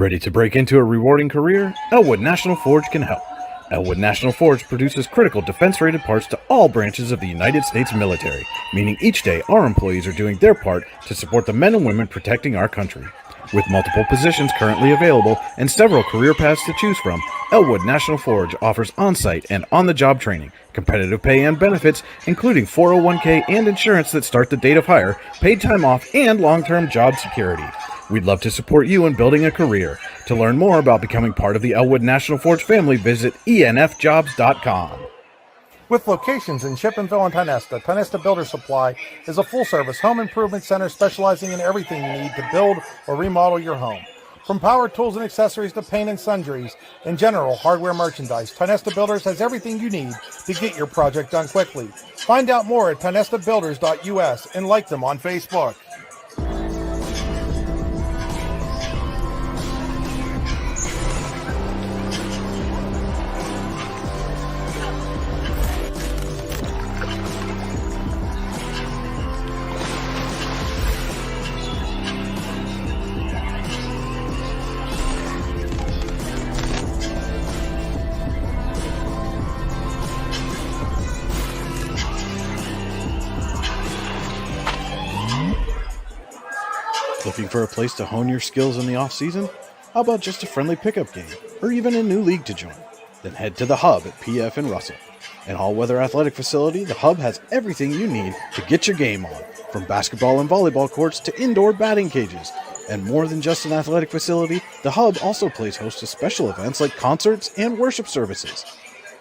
Ready to break into a rewarding career? Elwood National Forge can help. Elwood National Forge produces critical defense-rated parts to all branches of the United States military, meaning each day our employees are doing their part to support the men and women protecting our country. With multiple positions currently available and several career paths to choose from, Elwood National Forge offers on-site and on-the-job training, competitive pay and benefits, including 401k and insurance that start the date of hire, paid time off, and long-term job security. We'd love to support you in building a career. To learn more about becoming part of the Elwood National Forge family, visit enfjobs.com. With locations in Sheffield and Tionesta Builder Supply is a full-service home improvement center specializing in everything you need to build or remodel your home. From power tools and accessories to paint and sundries and general hardware merchandise, Tionesta Builders has everything you need to get your project done quickly. Find out more at tionestabuilders.us and like them on Facebook. Looking for a place to hone your skills in the off-season? How about just a friendly pickup game, or even a new league to join? Then head to the Hub at PF in Russell. An all-weather athletic facility, the Hub has everything you need to get your game on, from basketball and volleyball courts to indoor batting cages. And more than just an athletic facility, the Hub also plays host to special events like concerts and worship services.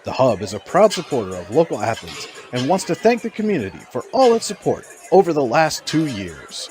The Hub is a proud supporter of local athletes and wants to thank the community for all its support over the last 2 years.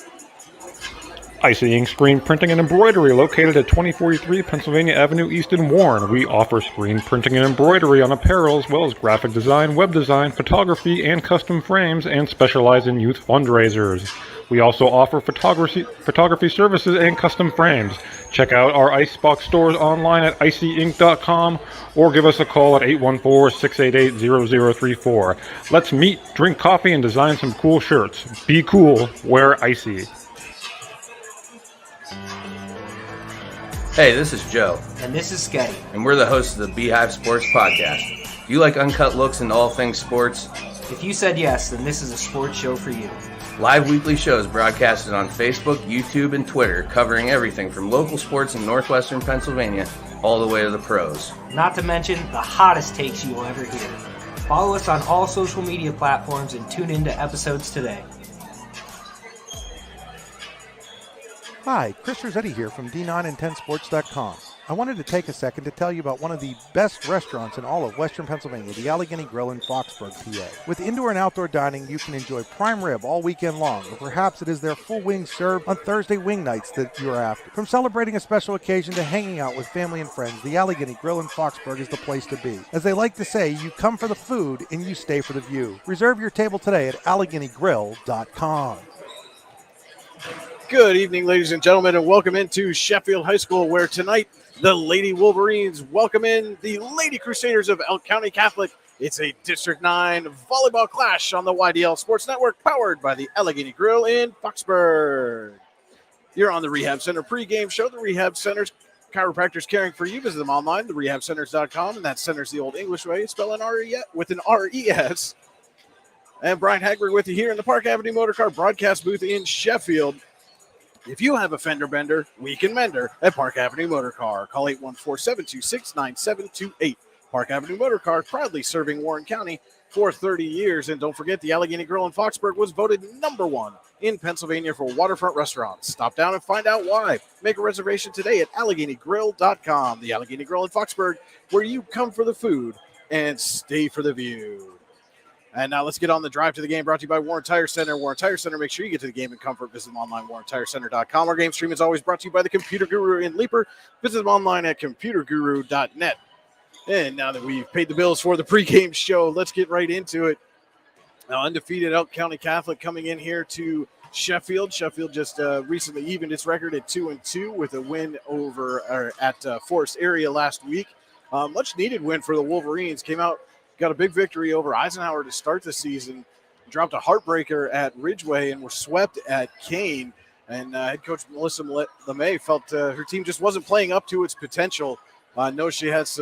Icy Ink Screen Printing and Embroidery, located at 2043 Pennsylvania Avenue East in Warren. We offer screen printing and embroidery on apparel, as well as graphic design, web design, photography, and custom frames, and specialize in youth fundraisers. We also offer photography services and custom frames. Check out our Icebox stores online at icyink.com or give us a call at 814-688-0034. Let's meet, drink coffee, and design some cool shirts. Be cool, wear Icy. Hey, this is Joe. And this is Sketty. And we're the hosts of the Beehive Sports Podcast. Do you like uncut looks into all things sports? If you said yes, then this is a sports show for you. Live weekly shows broadcasted on Facebook, YouTube, and Twitter, covering everything from local sports in northwestern Pennsylvania all the way to the pros. Not to mention the hottest takes you will ever hear. Follow us on all social media platforms and tune into episodes today. Hi, Chris Rossetti here from D9and10sports.com. I wanted to take a second to tell you about one of the best restaurants in all of Western Pennsylvania, the Allegheny Grill in Foxburg, PA. With indoor and outdoor dining, you can enjoy prime rib all weekend long, or perhaps it is their full wings served on Thursday wing nights that you are after. From celebrating a special occasion to hanging out with family and friends, the Allegheny Grill in Foxburg is the place to be. As they like to say, you come for the food and you stay for the view. Reserve your table today at AlleghenyGrill.com. Good evening, ladies and gentlemen, and welcome into Sheffield High School, where tonight the Lady Wolverines welcome in the Lady Crusaders of Elk County Catholic. It's a District 9 volleyball clash on the YDL Sports Network, powered by the Allegheny Grill in Foxburg. You're on the Rehab Center pregame show. The Rehab Center's chiropractors caring for you. Visit them online, therehabcenters.com, and that center's the old English way, spelling R-E-S with an R-E-S. And Brian Hagberg with you here in the Park Avenue Motorcar broadcast booth in Sheffield. If you have a fender bender, we can mend her at Park Avenue Motor Car. Call 814-726-9728. Park Avenue Motor Car, proudly serving Warren County for 30 years. And don't forget, the Allegheny Grill in Foxburg was voted #1 in Pennsylvania for waterfront restaurants. Stop down and find out why. Make a reservation today at AlleghenyGrill.com. The Allegheny Grill in Foxburg, where you come for the food and stay for the view. And now let's get on the drive to the game, brought to you by Warren Tire Center. Warren Tire Center, make sure you get to the game in comfort. Visit them online, WarrenTireCenter.com. Our game stream is always brought to you by the Computer Guru in Leaper. Visit them online at ComputerGuru.net. And now that we've paid the bills for the pregame show, let's get right into it. Now, undefeated Elk County Catholic coming in here to Sheffield. Sheffield just recently evened its record at 2-2 with a win over at Forest Area last week. Much needed win for the Wolverines. Came out, got a big victory over Eisenhower to start the season, dropped a heartbreaker at Ridgeway, and were swept at Kane. And head coach Melissa LeMay felt her team just wasn't playing up to its potential. Knows she has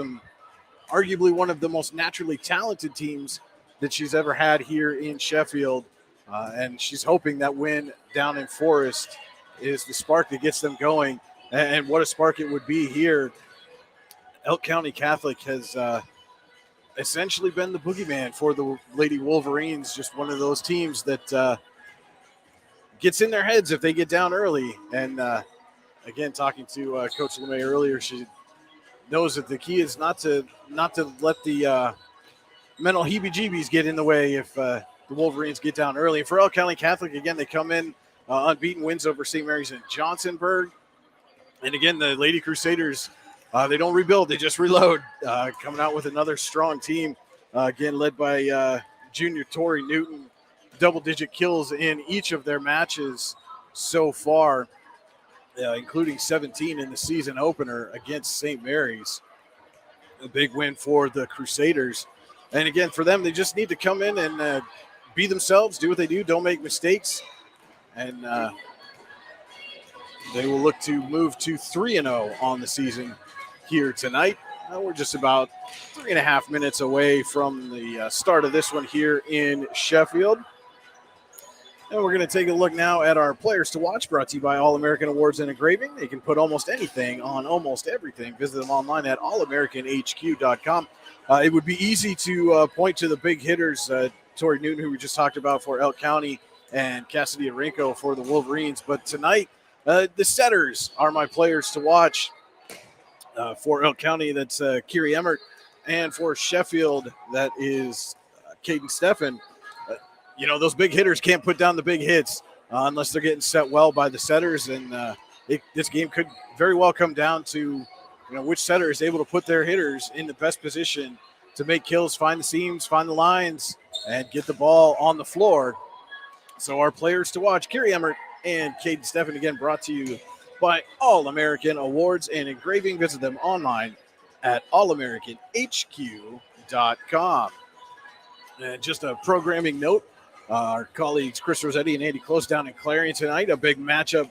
arguably one of the most naturally talented teams that she's ever had here in Sheffield. And she's hoping that win down in Forest is the spark that gets them going. And what a spark it would be here. Elk County Catholic has essentially been the boogeyman for the Lady Wolverines, just one of those teams that gets in their heads if they get down early. And again, talking to Coach LeMay earlier, she knows that the key is not to let the mental heebie-jeebies get in the way if the Wolverines get down early. And for Elk County Catholic, again, they come in unbeaten, wins over St. Mary's and Johnsonburg. And again, the Lady Crusaders, they don't rebuild, they just reload, coming out with another strong team, again, led by junior Tori Newton. Double-digit kills in each of their matches so far, including 17 in the season opener against St. Mary's. A big win for the Crusaders. And again, for them, they just need to come in and be themselves, do what they do, don't make mistakes. And they will look to move to 3-0 on the season here tonight. We're just about 3.5 minutes away from the start of this one here in Sheffield. And we're going to take a look now at our players to watch, brought to you by All-American Awards and Engraving. They can put almost anything on almost everything. Visit them online at allamericanhq.com. It would be easy to point to the big hitters, Tori Newton, who we just talked about for Elk County, and Cassidy Arinko for the Wolverines. But tonight, the setters are my players to watch. For Elk County, that's Kiri Emmert. And for Sheffield, that is Caden Steffen. Those big hitters can't put down the big hits unless they're getting set well by the setters. And this game could very well come down to, which setter is able to put their hitters in the best position to make kills, find the seams, find the lines, and get the ball on the floor. So our players to watch, Kiri Emmert and Caden Steffen, again, brought to you by All-American Awards and Engraving. Visit them online at allamericanhq.com. And just a programming note, our colleagues Chris Rossetti and Andy Close down in Clarion tonight. A big matchup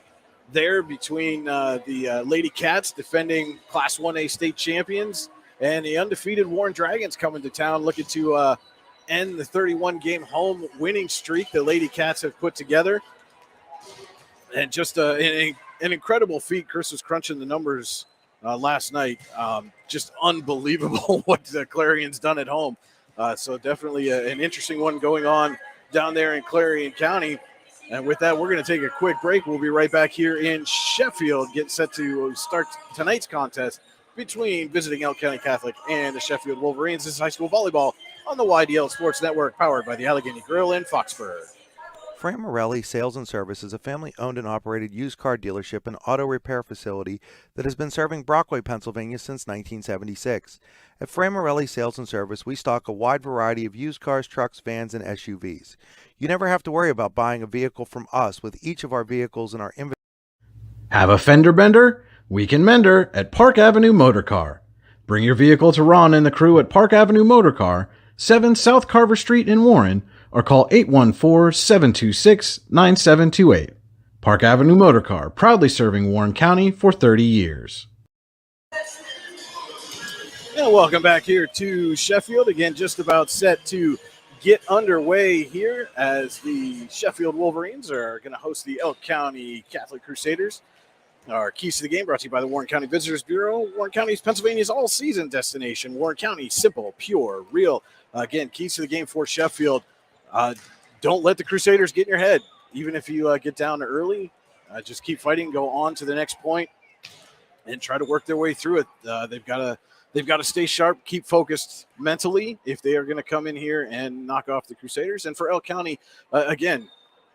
there between the Lady Cats, defending Class 1A state champions, and the undefeated Warren Dragons coming to town looking to end the 31-game home winning streak the Lady Cats have put together. And just an incredible feat. Chris was crunching the numbers last night. Just unbelievable what Clarion's done at home. So definitely an interesting one going on down there in Clarion County. And with that, we're going to take a quick break. We'll be right back here in Sheffield, getting set to start tonight's contest between visiting Elk County Catholic and the Sheffield Wolverines. This is high school volleyball on the YDL Sports Network, powered by the Allegheny Grill in Foxburg. Fran Morelli Sales and Service is a family-owned and operated used car dealership and auto repair facility that has been serving Brockway, Pennsylvania since 1976. At Fran Morelli Sales and Service, we stock a wide variety of used cars, trucks, vans, and SUVs. You never have to worry about buying a vehicle from us, with each of our vehicles in our inventory. Have a fender bender? We can mend her at Park Avenue Motor Car. Bring your vehicle to Ron and the crew at Park Avenue Motor Car, 7 South Carver Street in Warren, or call 814-726-9728. Park Avenue Motor Car, proudly serving Warren County for 30 years. And welcome back here to Sheffield. Again, just about set to get underway here as the Sheffield Wolverines are going to host the Elk County Catholic Crusaders. Our keys to the game brought to you by the Warren County Visitors Bureau. Warren County is Pennsylvania's all-season destination. Warren County, simple, pure, real. Again, keys to the game for Sheffield. Don't let the Crusaders get in your head. Even if you get down early, just keep fighting, go on to the next point, and try to work their way through it. They've got to stay sharp, keep focused mentally if they are going to come in here and knock off the Crusaders. And for Elk County, again,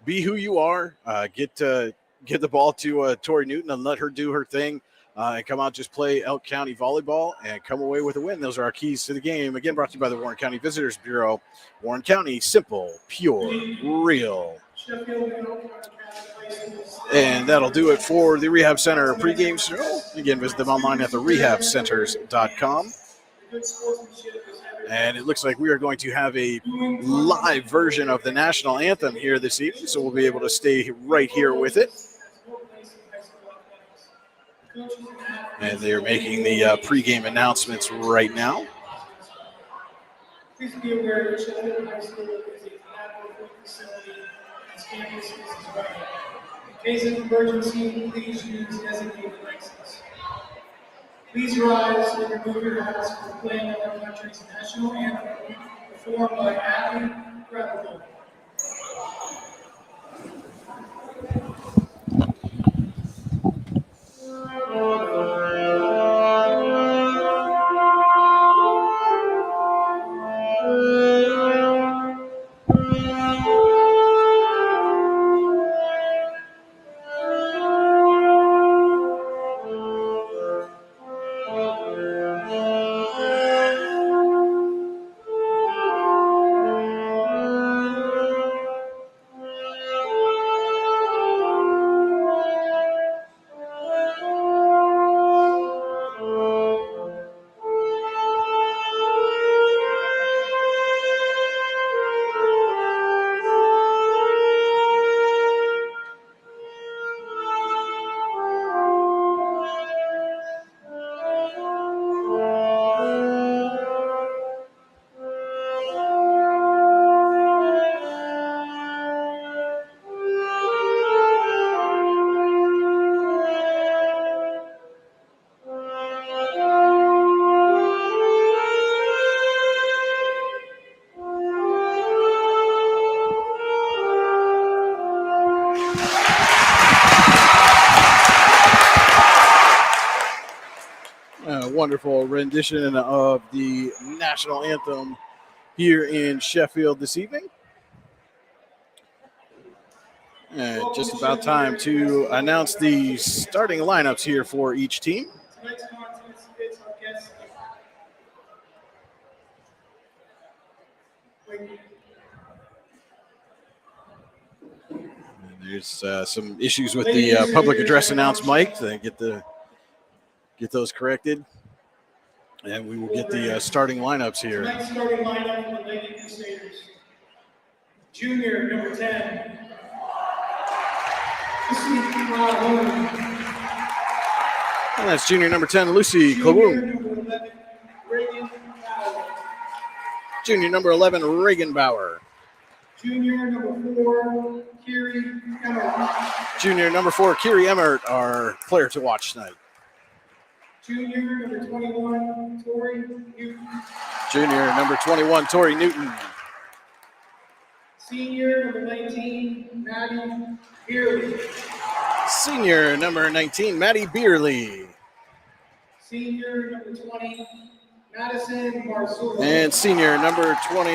be who you are. Get the ball to Tori Newton and let her do her thing. And come out, just play Elk County volleyball and come away with a win. Those are our keys to the game. Again, brought to you by the Warren County Visitors Bureau. Warren County, simple, pure, real. And that'll do it for the Rehab Center pregame show. Again, visit them online at therehabcenters.com. And it looks like we are going to have a live version of the national anthem here this evening, so we'll be able to stay right here with it. And they are making the pregame announcements right now. Please be aware that Sheffield High School is a tobacco-free facility and its campus is as well. In case of emergency, please use designated exits. Please rise and remove your hats for playing our country's national anthem, performed by Abby Credible. Wonderful rendition of the national anthem here in Sheffield this evening. And just about time to announce the starting lineups here for each team. Tonight's contest fits our guests. There's some issues with the public address announce mic. They get those corrected. And we will get the starting lineups here. Tonight's starting lineup for the Lady Crusaders. Junior, number 10. And that's junior number 10, Lucy Klawoon. Junior number 11, Reagan Bauer. Junior number 4, Kiri Emmert. Junior number 4, Kiri Emmert, our player to watch tonight. Junior number 21, Tori Newton. Junior number 21, Tori Newton. Senior number 19, Maddie Beerley. Senior number 19, Maddie Beerley. Senior number 20, Madison Marzullo. And senior number 20,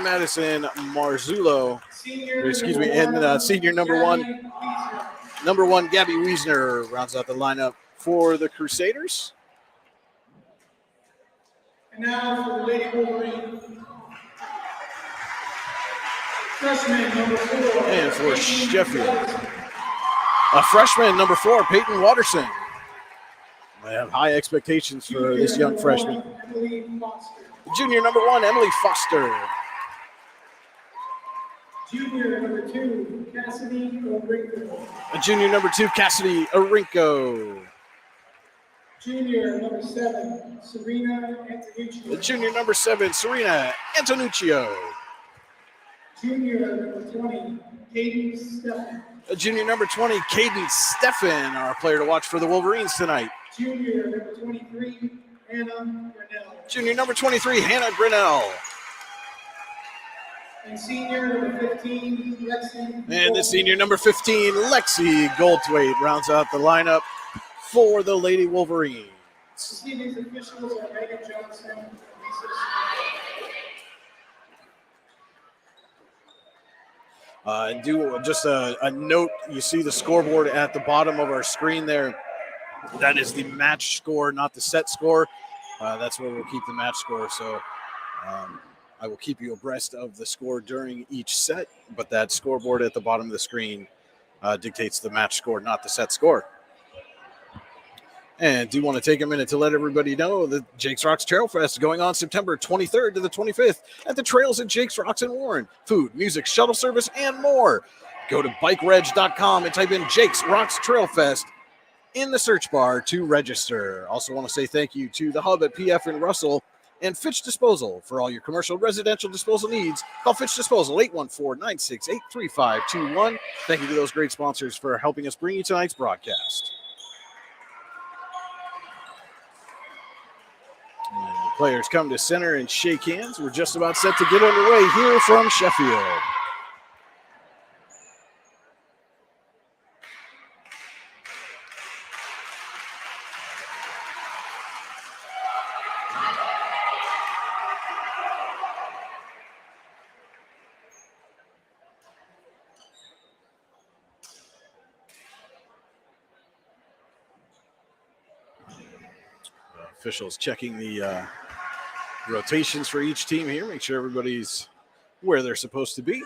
Madison Marzullo. Senior number 1, Gabby Wiesner rounds out the lineup for the Crusaders. And now for the Lady Wolverine. Freshman number 4. And for Sheffield, a freshman number 4, Peyton Watterson. I have high expectations for this young freshman. Junior number 1, Emily Foster. Junior number 2, Cassidy Orinko. Junior number 2, Cassidy Orinko. Junior number 7, Serena Antonuccio. Junior number 7, Serena Antonuccio. Junior number 20, Katie Steffen. Junior number 20, Caden Steffen, our player to watch for the Wolverines tonight. Junior number 23, Hannah Grinnell. Junior number 23, Hannah Grinnell. And senior number 15, Lexi. And the senior number 15, Lexi Goldthwaite, rounds out the lineup for the Lady Wolverines. This evening's officials are Megan Johnson and Lisa. And do just a note, you see the scoreboard at the bottom of our screen there. That is the match score, not the set score. That's where we'll keep the match score. So I will keep you abreast of the score during each set, but that scoreboard at the bottom of the screen dictates the match score, not the set score. And do want to take a minute to let everybody know that Jake's Rocks Trail Fest is going on September 23rd to the 25th at the trails at Jake's Rocks in Warren. Food, music, shuttle service, and more. Go to bikereg.com and type in Jake's Rocks Trail Fest in the search bar to register. Also want to say thank you to the Hub at PF in Russell and Fitch Disposal for all your commercial residential disposal needs. Call Fitch Disposal 814-968-3521. Thank you to those great sponsors for helping us bring you tonight's broadcast. And the players come to center and shake hands. We're just about set to get underway here from Sheffield. Officials checking the rotations for each team here. Make sure everybody's where they're supposed to be.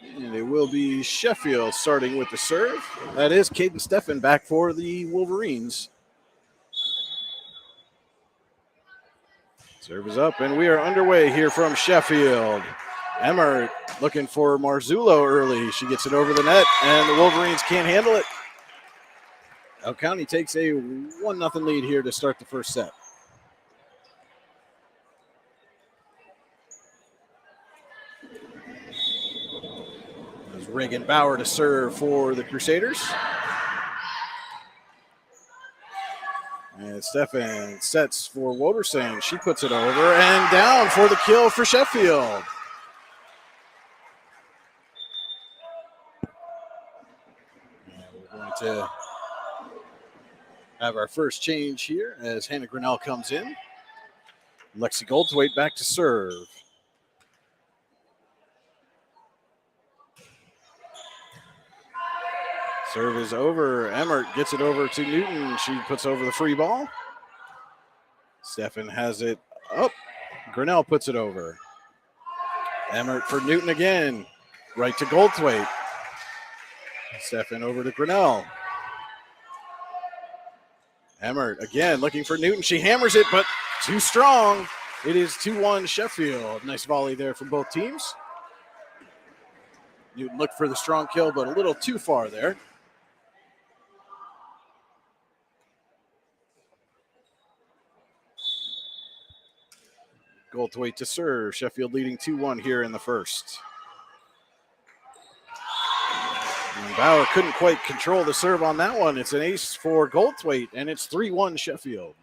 And it will be Sheffield starting with the serve. That is Caden Steffen back for the Wolverines. Serve is up, and we are underway here from Sheffield. Emmert looking for Marzullo early. She gets it over the net, and the Wolverines can't handle it. Elk County takes a 1-0 lead here to start the first set. There's Reagan Bauer to serve for the Crusaders. And Steffen sets for Woderson. She puts it over and down for the kill for Sheffield. And we're going to have our first change here as Hannah Grinnell comes in. Lexi Goldthwaite back to serve. Serve is over. Emmert gets it over to Newton. She puts over the free ball. Steffen has it up. Grinnell puts it over. Emmert for Newton again. Right to Goldthwaite. Steffen over to Grinnell. Emmert again looking for Newton. She hammers it, but too strong. It is 2-1 Sheffield. Nice volley there from both teams. Newton looked for the strong kill, but a little too far there. Goldthwaite to serve. Sheffield leading 2-1 here in the first. And Bauer couldn't quite control the serve on that one. It's an ace for Goldthwaite, and it's 3-1 Sheffield.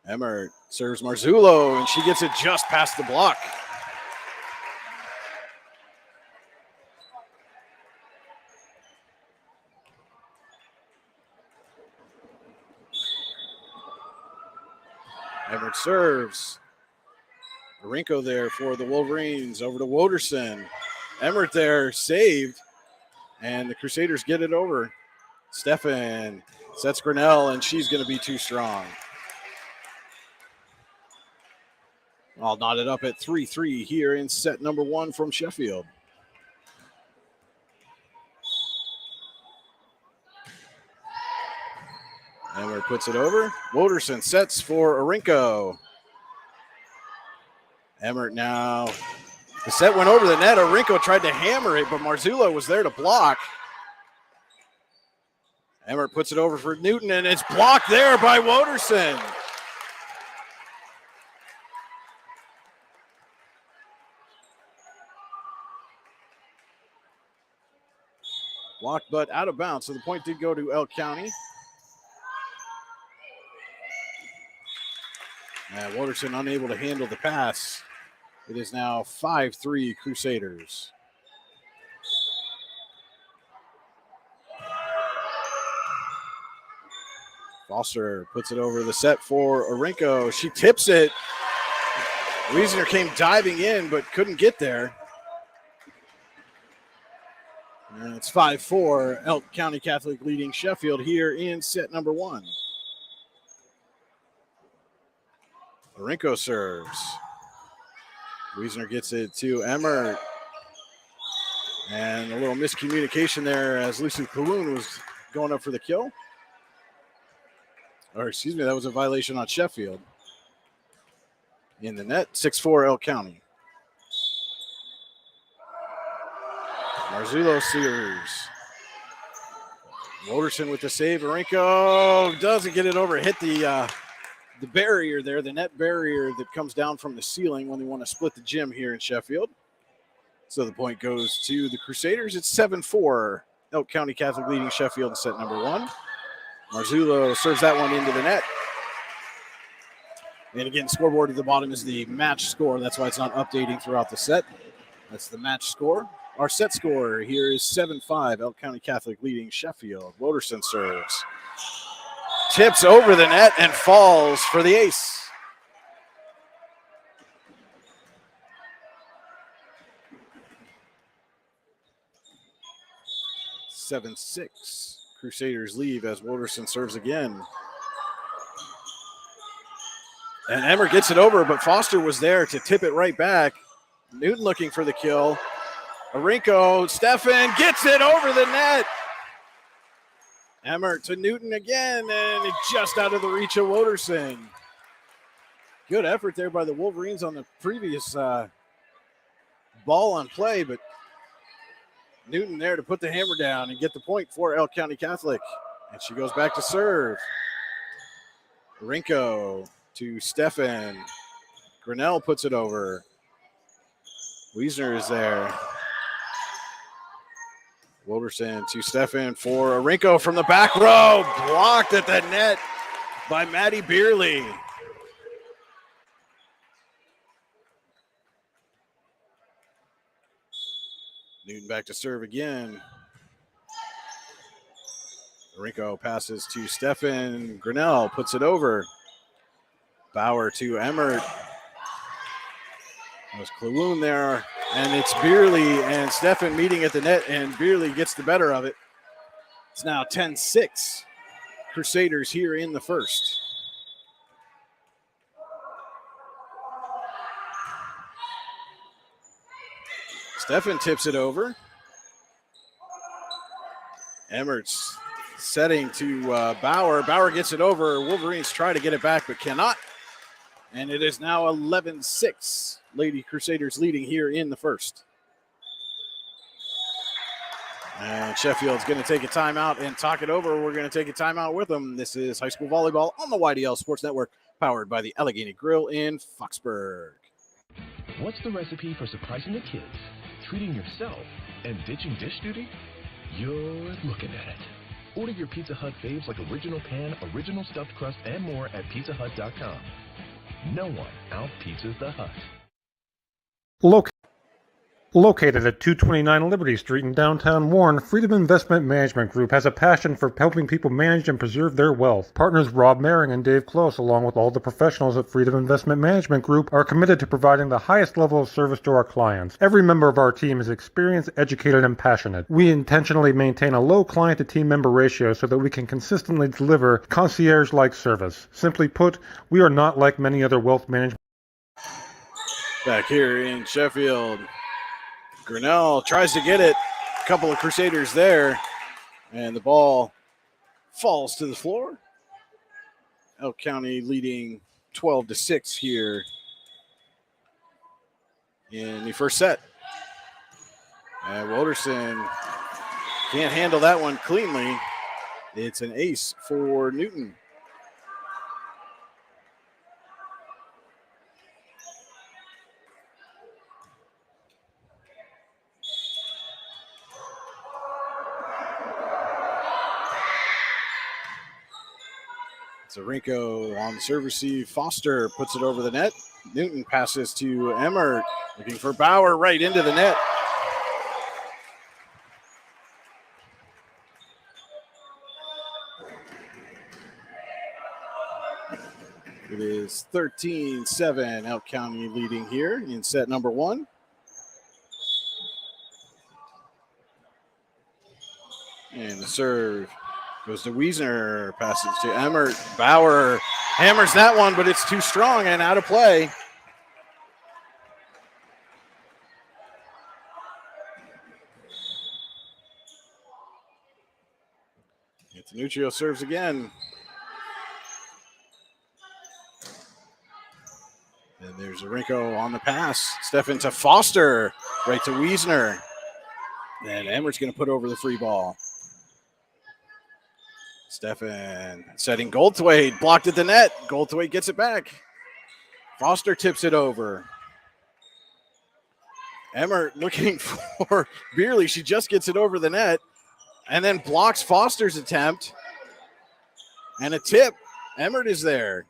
Emmert serves Marzullo, and she gets it just past the block. Emmert serves. Marinko there for the Wolverines. Over to Woderson. Emmert there, saved. And the Crusaders get it over. Steffen sets Grinnell, and she's going to be too strong. All knotted up at 3-3 here in set number 1 from Sheffield. Emmert puts it over. Woderson sets for Arinko. Emmert now. The set went over the net. Arinko tried to hammer it, but Marzullo was there to block. Emmert puts it over for Newton, and it's blocked there by Woderson. Blocked, but out of bounds, so the point did go to Elk County. And Woderson unable to handle the pass. It is now 5-3 Crusaders. Foster puts it over the set for Arinko. She tips it. Wiesner came diving in, but couldn't get there. And it's 5-4, Elk County Catholic leading Sheffield here in set number 1. Marinko serves. Wiesner gets it to Emmert. And a little miscommunication there as Lucy Kaloon was going up for the kill. Or excuse me, that was a violation on Sheffield. In the net, 6-4 Elk County. Marzullo serves. Woderson with the save. Marinko doesn't get it over. Hit the barrier there, the net barrier that comes down from the ceiling when they want to split the gym here in Sheffield. So the point goes to the Crusaders. It's 7-4. Elk County Catholic leading Sheffield in set number 1. Marzullo serves that one into the net. And again, scoreboard at the bottom is the match score. That's why it's not updating throughout the set. That's the match score. Our set score here is 7-5. Elk County Catholic leading Sheffield. Woderson serves. Tips over the net and falls for the ace. Seven, 6. Crusaders leave as Woderson serves again. And Emmer gets it over, but Foster was there to tip it right back. Newton looking for the kill. Marinko, Stefan gets it over the net. Emmer to Newton again, and it's just out of the reach of Woderson. Good effort there by the Wolverines on the previous ball on play, but Newton there to put the hammer down and get the point for Elk County Catholic. And she goes back to serve. Marinko to Stefan. Grinnell puts it over. Wiesner is there. Woderson to Stefan for Marinko from the back row. Blocked at the net by Maddie Beerley. Newton back to serve again. Marinko passes to Stefan. Grinnell puts it over. Bauer to Emmert. That was Kloon there. And it's Beerley and Stefan meeting at the net, and Beerley gets the better of it. It's now 10-6. Crusaders here in the first. Stefan tips it over. Emmert's setting to Bauer. Bauer gets it over. Wolverines try to get it back but cannot. And it is now 11-6. Lady Crusaders leading here in the first. And Sheffield's going to take a timeout and talk it over. We're going to take a timeout with them. This is high school volleyball on the YDL Sports Network, powered by the Allegheny Grill in Foxburg. What's the recipe for surprising the kids, treating yourself, and ditching dish duty? You're looking at it. Order your Pizza Hut faves like original pan, original stuffed crust, and more at pizzahut.com. No one out-pizzas the Hut. Located at 229 Liberty Street in downtown Warren, Freedom Investment Management Group has a passion for helping people manage and preserve their wealth. Partners Rob Maring and Dave Close, along with all the professionals at Freedom Investment Management Group, are committed to providing the highest level of service to our clients. Every member of our team is experienced, educated, and passionate. We intentionally maintain a low client-to-team member ratio so that we can consistently deliver concierge-like service. Simply put, we are not like many other wealth management. Back here in Sheffield, Grinnell tries to get it. A couple of Crusaders there. And the ball falls to the floor. Elk County leading 12-6 here in the first set. And Woderson can't handle that one cleanly. It's an ace for Newton. Zarenko on the serve receive. Foster puts it over the net. Newton passes to Emmert, looking for Bauer right into the net. It is 13-7, Elk County leading here in set number 1. And the serve goes to Wiesner, passes to Emmert. Bauer Hammers that one, but it's too strong and out of play. Antonuccio serves again. And there's Arinko on the pass. Stefan to Foster, right to Wiesner. And Emmert's going to put over the free ball. Stefan setting Goldthwaite, blocked at the net. Goldthwaite gets it back. Foster tips it over. Emmert looking for Beerley. She just gets it over the net and then blocks Foster's attempt. And a tip. Emmert is there.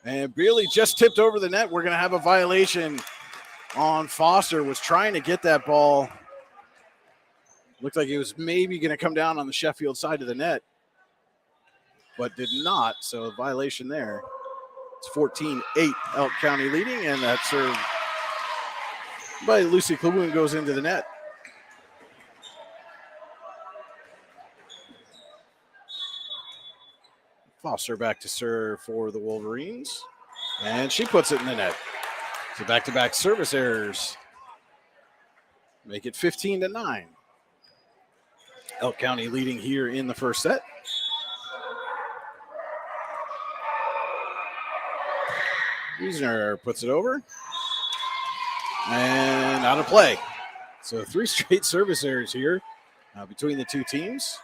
And Beerley just tipped over the net. We're going to have a violation on Foster. Was trying to get that ball. Looked like it was maybe going to come down on the Sheffield side of the net, but did not. So a violation there. It's 14-8 Elk County leading, and that serve by Lucy Klawoon goes into the net. Foster back to serve for the Wolverines, and she puts it in the net. So back-to-back service errors make it 15-9. Elk County leading here in the first set. Wiesner puts it over. And out of play. So 3 straight service errors here between the two teams.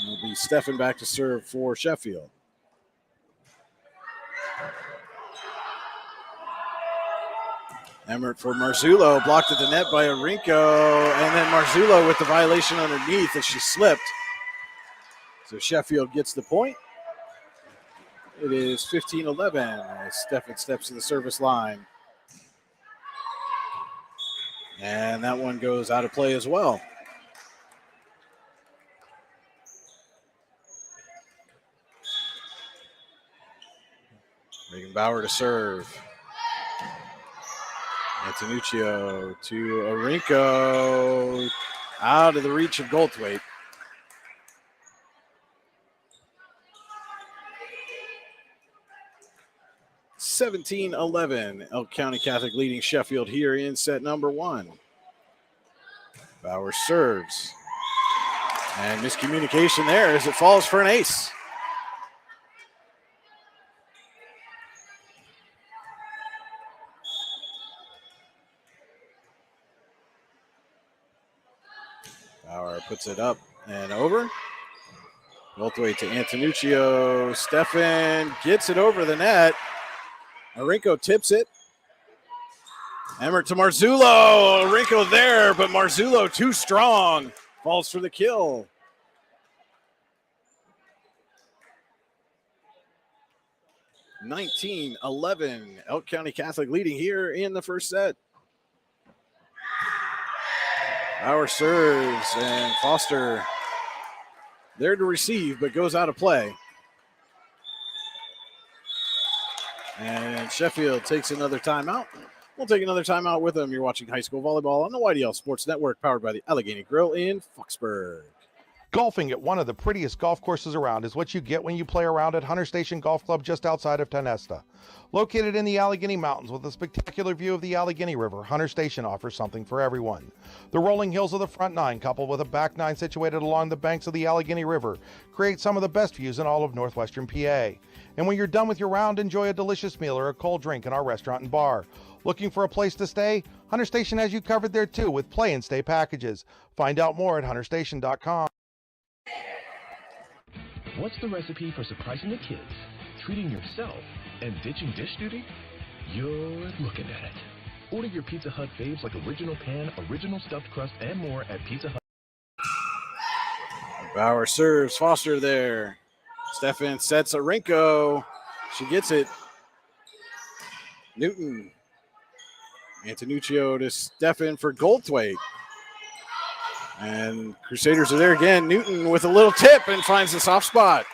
It'll be Stefan back to serve for Sheffield. Emmert for Marzullo, blocked at the net by Arinko, and then Marzullo with the violation underneath as she slipped. So Sheffield gets the point. It is 15-11 as Stefan steps to the service line. And that one goes out of play as well. Reagan Bauer to serve. Antonuccio to Arinko, out of the reach of Goldthwaite. (17-11) Elk County Catholic leading Sheffield here in set number 1. Bauer serves. And miscommunication there as it falls for an ace. Bauer puts it up and over. Goldthwaite to Antonuccio. Stefan gets it over the net. Arinko tips it. Emmert to Marzullo. Arinko there, but Marzullo too strong. Falls for the kill. (19-11) Elk County Catholic leading here in the first set. Bauer serves, and Foster there to receive, but goes out of play. And Sheffield takes another timeout. We'll take another timeout with them. You're watching high school volleyball on the YDL Sports Network, powered by the Allegheny Grill in Foxburg. Golfing at one of the prettiest golf courses around is what you get when you play around at Hunter Station Golf Club just outside of Tonesta. Located in the Allegheny Mountains with a spectacular view of the Allegheny River, Hunter Station offers something for everyone. The rolling hills of the front nine, coupled with a back nine situated along the banks of the Allegheny River, create some of the best views in all of northwestern PA. And when you're done with your round, enjoy a delicious meal or a cold drink in our restaurant and bar. Looking for a place to stay? Hunter Station has you covered there too with play and stay packages. Find out more at hunterstation.com. What's the recipe for surprising the kids, treating yourself, and ditching dish duty? You're looking at it. Order your Pizza Hut faves like original pan, original stuffed crust, and more at Pizza Hut. Bauer serves. Foster there. Stefan sets Arinko. She gets it. Newton. Antonuccio to Stefan for Goldthwaite. And Crusaders are there again. Newton with a little tip and finds the soft spot.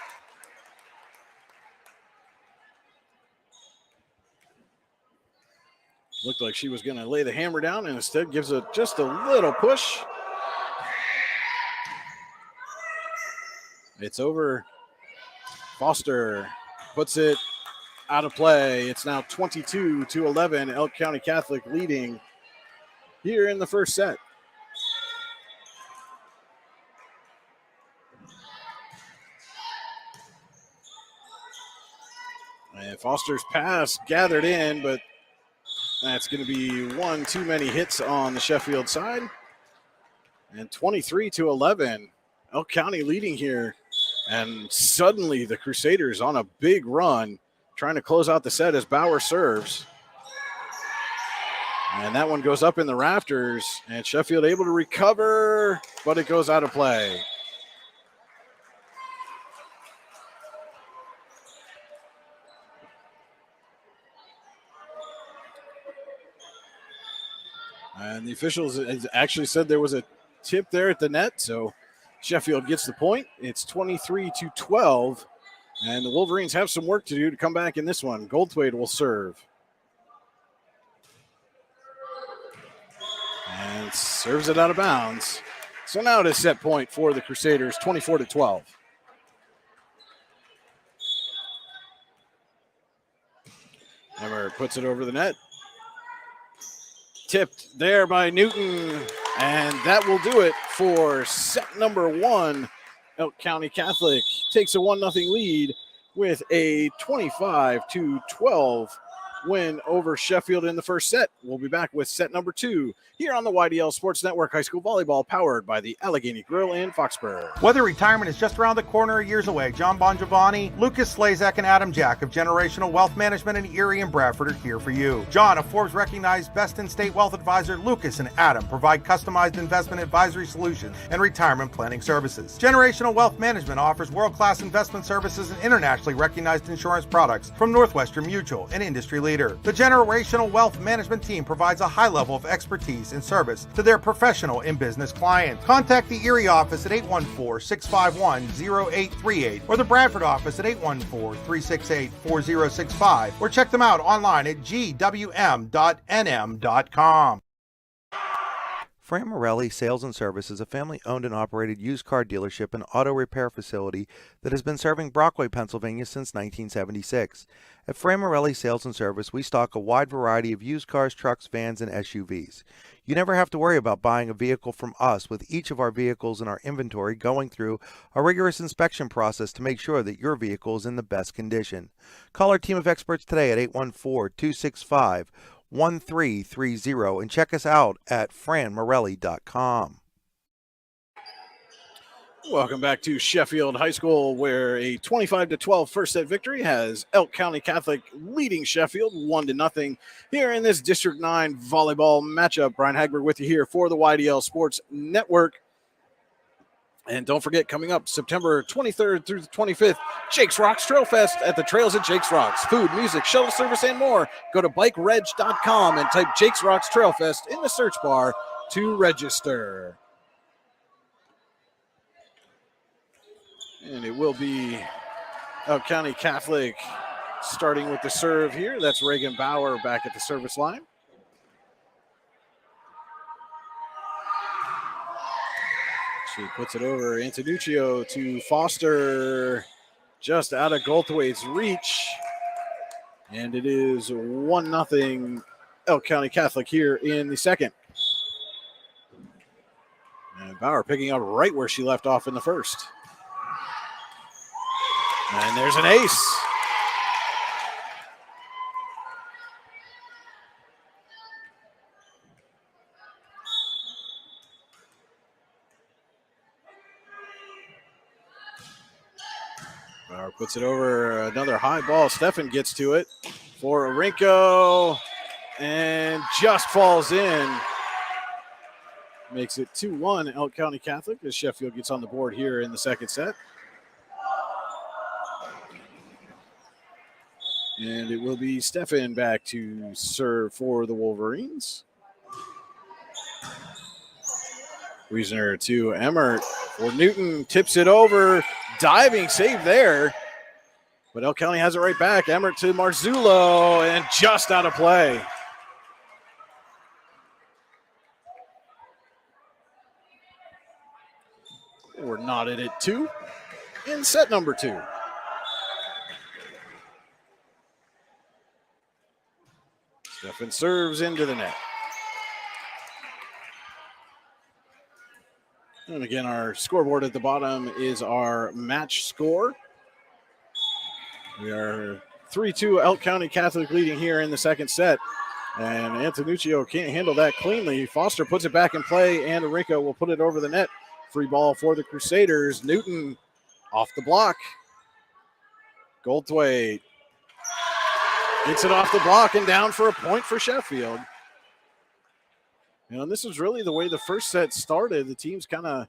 Looked like she was going to lay the hammer down and instead gives it just a little push. It's over Foster puts it out of play. It's now 22-11. Elk County Catholic leading here in the first set. And Foster's pass gathered in, but that's going to be one too many hits on the Sheffield side. And 23-11. Elk County leading here. And suddenly the Crusaders on a big run, trying to close out the set as Bauer serves. And that one goes up in the rafters, and Sheffield able to recover, but it goes out of play. And the officials actually said there was a tip there at the net, so Sheffield gets the point. It's 23-12, and the Wolverines have some work to do to come back in this one. Goldthwait will serve. And serves it out of bounds. So now it is set point for the Crusaders, 24-12. Emmer puts it over the net. Tipped there by Newton, and that will do it for set number one. Elk County Catholic takes a 1-0 lead with a 25-12 win over Sheffield in the first set. We'll be back with set number two here on the YDL Sports Network. High school volleyball powered by the Allegheny Grill in Foxborough. Whether retirement is just around the corner or years away, John Bongiovanni, Lucas Slazak, and Adam Jack of Generational Wealth Management in Erie and Bradford are here for you. John, a Forbes-recognized best-in-state wealth advisor, Lucas and Adam provide customized investment advisory solutions and retirement planning services. Generational Wealth Management offers world-class investment services and internationally recognized insurance products from Northwestern Mutual, an industry leader. The Generational Wealth Management team provides a high level of expertise and service to their professional and business clients. Contact the Erie office at 814-651-0838 or the Bradford office at 814-368-4065 or check them out online at gwm.nm.com. Fran Morelli Sales and Service is a family-owned and operated used car dealership and auto repair facility that has been serving Brockway, Pennsylvania since 1976. At Fran Morelli Sales and Service, we stock a wide variety of used cars, trucks, vans, and SUVs. You never have to worry about buying a vehicle from us, with each of our vehicles in our inventory going through a rigorous inspection process to make sure that your vehicle is in the best condition. Call our team of experts today at 814-265-1330 and check us out at franmorelli.com. Welcome back to Sheffield High School, where a 25-12 first set victory has Elk County Catholic leading Sheffield 1-0 here in this District 9 volleyball matchup. Brian Hagberg with you here for the YDL Sports Network. And don't forget, coming up September 23rd through the 25th, Jake's Rocks Trail Fest at the trails at Jake's Rocks. Food, music, shuttle service, and more. Go to bikereg.com and type Jake's Rocks Trail Fest in the search bar to register. And it will be Elk County Catholic starting with the serve here. That's Reagan Bauer back at the service line. She puts it over Antonuccio to Foster, just out of Goldthwait's reach. And it is 1-0 Elk County Catholic here in the second. And Bauer picking up right where she left off in the first. And there's an ace. Bauer puts it over, another high ball. Stefan gets to it for Arinko and just falls in. Makes it 2-1 Elk County Catholic as Sheffield gets on the board here in the second set. And it will be Stefan back to serve for the Wolverines. Wiesner to Emmert for Newton, tips it over, diving save there. But Elk County has it right back. Emmert to Marzullo, and just out of play. We're knotted at 2 in set number 2. Stefan serves into the net. And again, our scoreboard at the bottom is our match score. We are 3-2 Elk County Catholic leading here in the second set. And Antonuccio can't handle that cleanly. Foster puts it back in play, and Arinka will put it over the net. Free ball for the Crusaders. Newton off the block. Goldthwait gets it off the block and down for a point for Sheffield. This is really the way the first set started. The teams kind of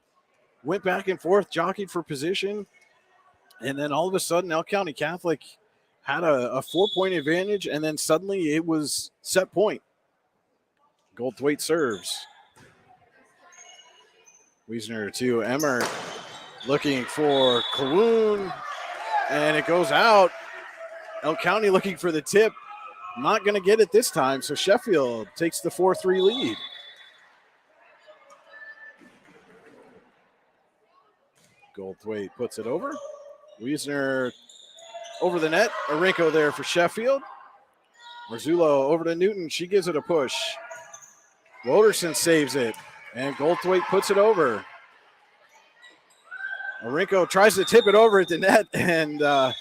went back and forth, jockeyed for position. And then all of a sudden, Elk County Catholic had a 4-point advantage, and then suddenly it was set point. Goldthwait serves. Wiesner to Emmer, looking for Kloon, and it goes out. Elk County looking for the tip. Not going to get it this time, so Sheffield takes the 4-3 lead. Goldthwait puts it over. Wiesner over the net. Arinko there for Sheffield. Marzullo over to Newton. She gives it a push. Woderson saves it, and Goldthwait puts it over. Arinko tries to tip it over at the net, and that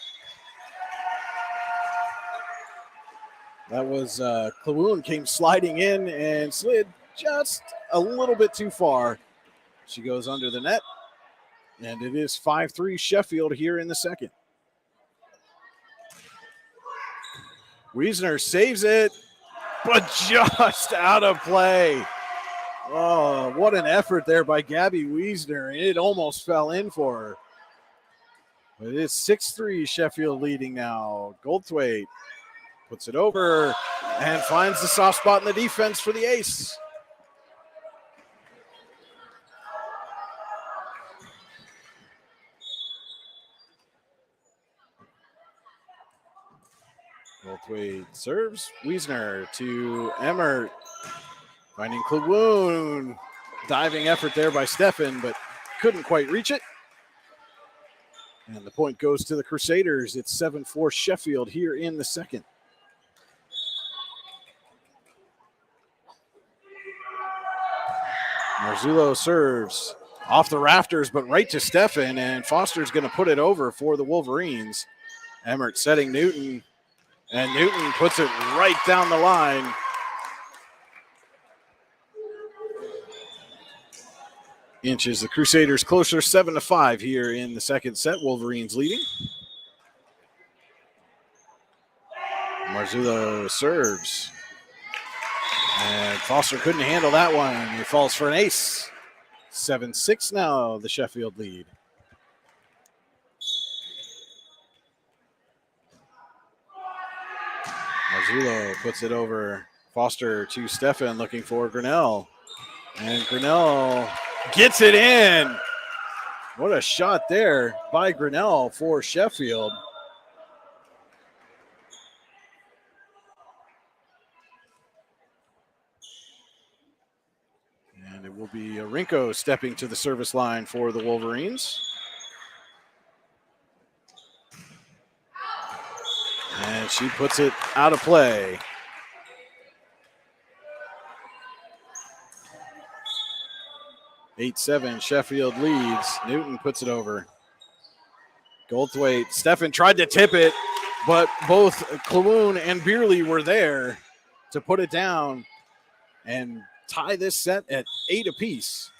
was Kloon came sliding in and slid just a little bit too far. She goes under the net. And it is 5-3 Sheffield here in the second. Wiesner saves it, but just out of play. Oh, what an effort there by Gabby Wiesner. It almost fell in for her. But it is 6-3 Sheffield leading now. Goldthwait puts it over and finds the soft spot in the defense for the ace. Goldthwait serves. Wiesner to Emmert. Finding Kloon. Diving effort there by Stefan, but couldn't quite reach it. And the point goes to the Crusaders. It's 7-4 Sheffield here in the second. Marzullo serves off the rafters, but right to Stefan, and Foster's going to put it over for the Wolverines. Emmert setting Newton. And Newton puts it right down the line. Inches the Crusaders closer, 7-5 here in the second set. Wolverines leading. Marzullo serves. And Foster couldn't handle that one. He falls for an ace. 7-6 now, the Sheffield lead. Marzullo puts it over. Foster to Stefan looking for Grinnell. And Grinnell gets it in. What a shot there by Grinnell for Sheffield. And it will be Arinko stepping to the service line for the Wolverines. And she puts it out of play. (8-7) Sheffield leads. Newton puts it over. Goldthwait. Stefan tried to tip it, but both Kloon and Beerley were there to put it down and tie this set at 8 apiece.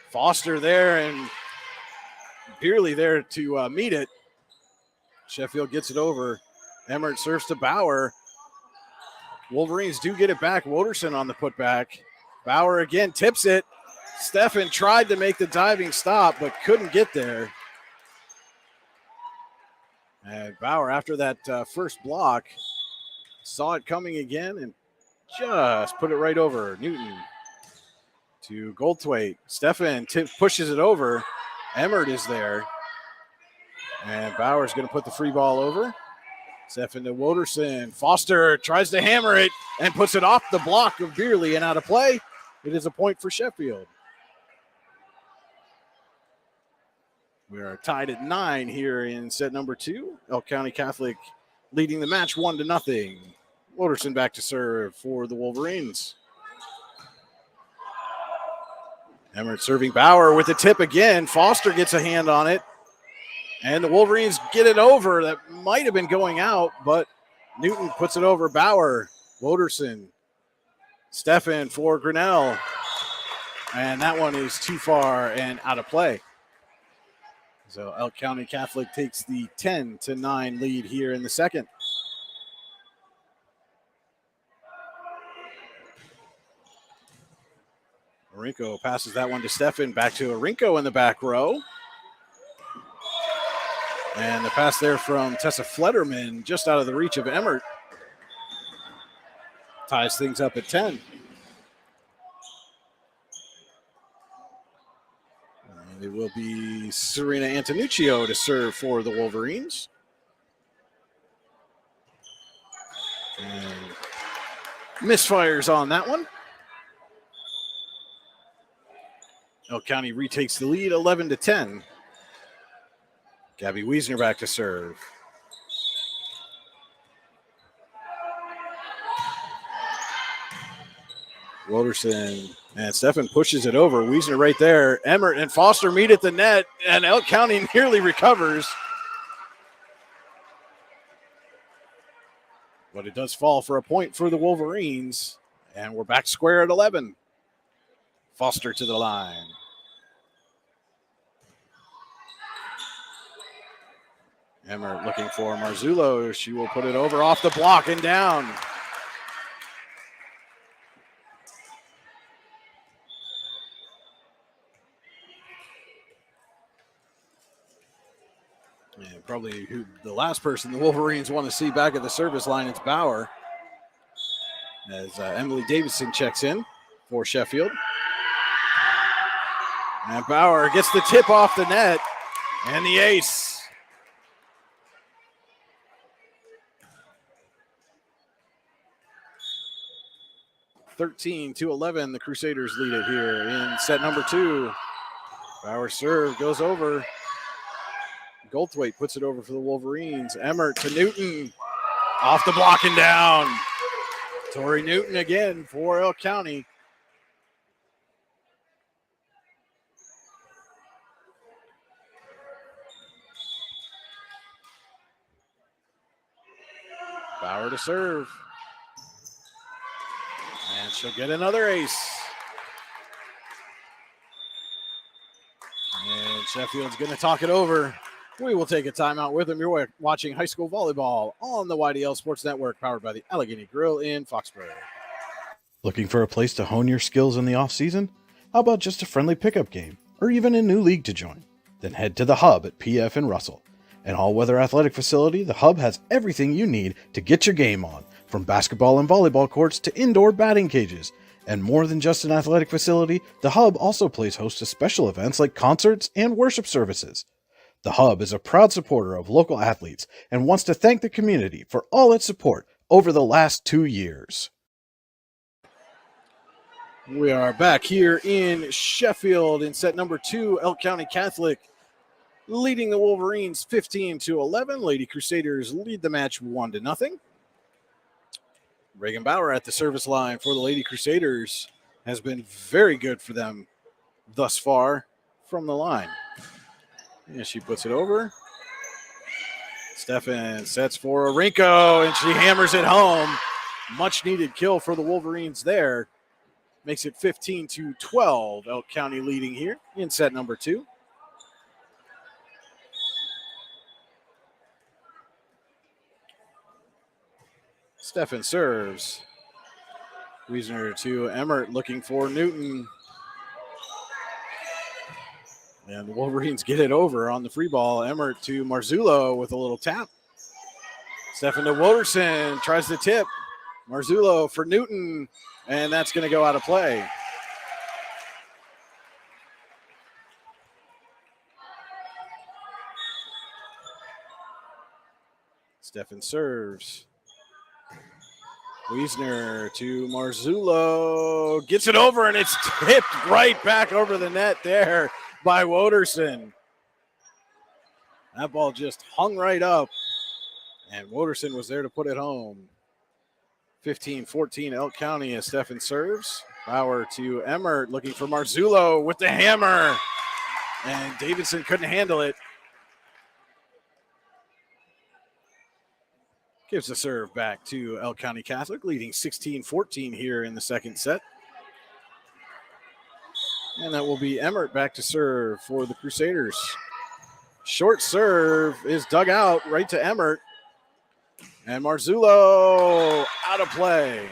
Foster there and Beerley there to meet it. Sheffield gets it over. Emmert serves to Bauer. Wolverines do get it back. Woderson on the putback. Bauer again tips it. Stefan tried to make the diving stop, but couldn't get there. And Bauer, after that first block, saw it coming again and just put it right over. Newton to Goldthwait. Stefan pushes it over. Emmert is there. And Bauer's going to put the free ball over. Stefan to Woderson. Foster tries to hammer it and puts it off the block of Beerley and out of play. It is a point for Sheffield. We are tied at 9 here in set number 2. Elk County Catholic leading the match 1-0. Woderson back to serve for the Wolverines. Emmert serving Bauer with the tip again. Foster gets a hand on it. And the Wolverines get it over. That might have been going out, but Newton puts it over Bauer. Woderson. Stefan for Grinnell. And that one is too far and out of play. So Elk County Catholic takes the 10-9 lead here in the second. Arinko passes that one to Stefan. Back to Arinko in the back row. And the pass there from Tessa Flederman just out of the reach of Emmert. Ties things up at 10. And it will be Serena Antonuccio to serve for the Wolverines. And misfires on that one. Elk County retakes the lead 11-10. Gabby Wiesner back to serve. Woderson and Stefan pushes it over. Wiesner right there. Emmert and Foster meet at the net, and Elk County nearly recovers. But it does fall for a point for the Wolverines, and we're back square at 11. Foster to the line. Emmert looking for Marzullo. She will put it over off the block and down. And probably the last person the Wolverines want to see back at the service line is Bauer. As Emily Davidson checks in for Sheffield. And Bauer gets the tip off the net and the ace. 13-11, the Crusaders lead it here in set number 2. Bauer serve goes over. Goldthwaite puts it over for the Wolverines. Emmert to Newton. Off the block and down. Tori Newton again for Elk County. Bauer to serve. And she'll get another ace. And Sheffield's going to talk it over. We will take a timeout with them. You're watching high school volleyball on the YDL Sports Network, powered by the Allegheny Grill in Foxborough. Looking for a place to hone your skills in the off-season? How about just a friendly pickup game, or even a new league to join? Then head to the Hub at PF in Russell. An all-weather athletic facility, the Hub has everything you need to get your game on, from basketball and volleyball courts to indoor batting cages. And more than just an athletic facility, the Hub also plays host to special events like concerts and worship services. The Hub is a proud supporter of local athletes and wants to thank the community for all its support over the last 2 years. We are back here in Sheffield in set number 2. Elk County Catholic leading the Wolverines 15-11. Lady Crusaders lead the match 1-0. Reagan Bauer at the service line for the Lady Crusaders has been very good for them thus far from the line. And she puts it over. Stefan sets for Arinko, and she hammers it home. Much needed kill for the Wolverines there. Makes it 15-12. Elk County leading here in set number 2. Stefan serves. Wiesner to Emmert looking for Newton. And the Wolverines get it over on the free ball. Emmert to Marzullo with a little tap. Stefan to Woderson, tries to tip. Marzullo for Newton, and that's going to go out of play. Stefan serves. Wiesner to Marzullo, gets it over, and it's tipped right back over the net there by Woderson. That ball just hung right up, and Woderson was there to put it home. 15-14 Elk County as Steffen serves. Bauer to Emmert, looking for Marzullo with the hammer, and Davidson couldn't handle it. Gives the serve back to Elk County Catholic, leading 16-14 here in the second set. And that will be Emmert back to serve for the Crusaders. Short serve is dug out right to Emmert. And Marzullo out of play.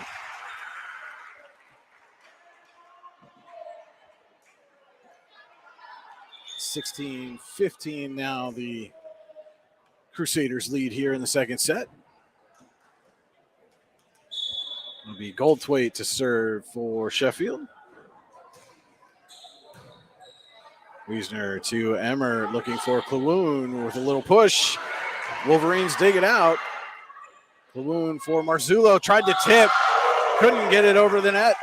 (16-15) now the Crusaders lead here in the second set. It'll be Goldthwait to serve for Sheffield. Wiesner to Emmert, looking for Klawoon with a little push. Wolverines dig it out. Klawoon for Marzullo, tried to tip, couldn't get it over the net.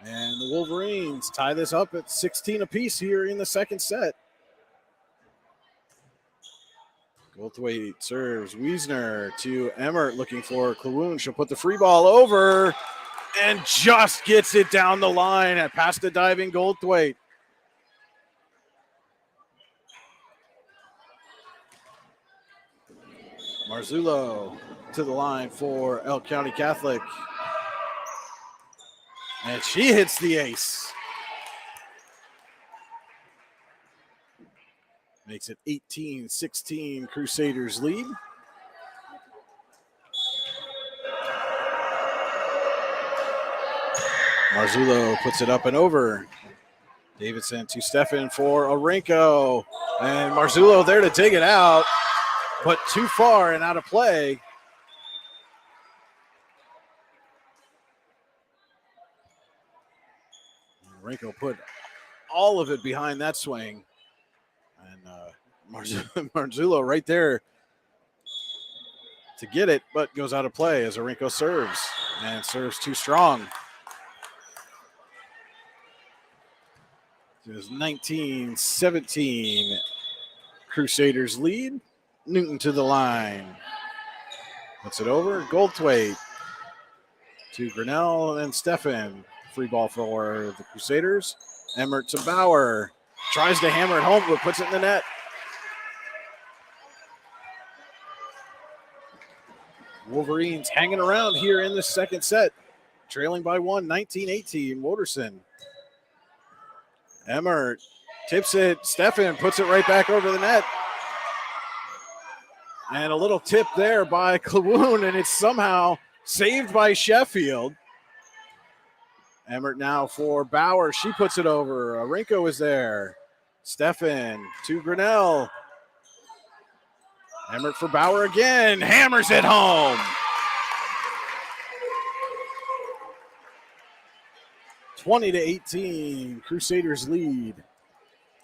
And the Wolverines tie this up at 16 apiece here in the second set. Goldthwait serves. Wiesner to Emmert, looking for Klawoon. She'll put the free ball over and just gets it down the line at past the diving Goldthwait. Marzullo to the line for Elk County Catholic. And she hits the ace. Makes it 18-16 Crusaders lead. Marzullo puts it up and over. Davidson to Steffen for Orenko. And Marzullo there to take it out, but too far and out of play. Orenko put all of it behind that swing. And Marzullo right there to get it, but goes out of play as Orenko serves. And serves too strong. It was 19-17. Crusaders lead. Newton to the line. Puts it over. Goldthwait to Grinnell and Steffen. Free ball for the Crusaders. Emmert to Bauer. Tries to hammer it home, but puts it in the net. Wolverines hanging around here in the second set. Trailing by one, 19-18. Woderson. Emmert tips it. Steffen puts it right back over the net. And a little tip there by Klawoon, and it's somehow saved by Sheffield. Emmert now for Bauer. She puts it over. Orenko is there. Steffen to Grinnell. Emmert for Bauer again. Hammers it home. 20-18. Crusaders lead.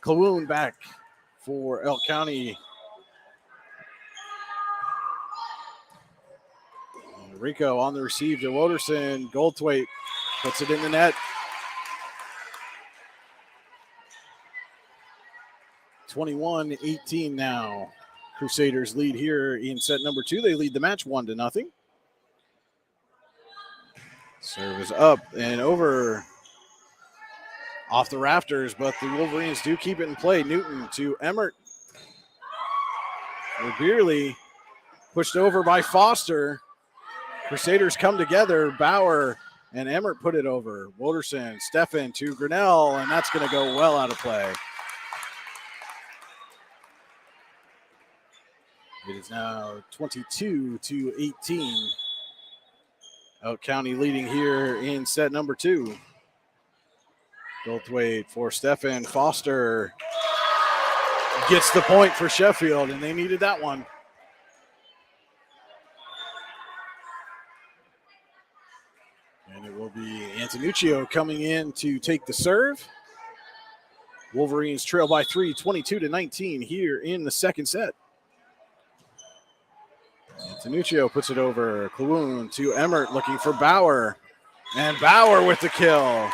Klawoon back for Elk County. Rico on the receive to Woderson. Goldthwait puts it in the net. 21-18 now. Crusaders lead here in set number 2. They lead the match 1-0. Serve is up and over. Off the rafters, but the Wolverines do keep it in play. Newton to Emmert. Beerley pushed over by Foster. Crusaders come together. Bauer and Emmert put it over. Woderson, Steffen to Grinnell, and that's going to go well out of play. It is now 22-18. Elk County leading here in set number 2. Goldthwait for Steffen. Foster gets the point for Sheffield, and they needed that one. And it will be Antonuccio coming in to take the serve. Wolverines trail by 3, 22-19 here in the second set. Antonuccio puts it over. Klawoon to Emmert looking for Bauer. And Bauer with the kill.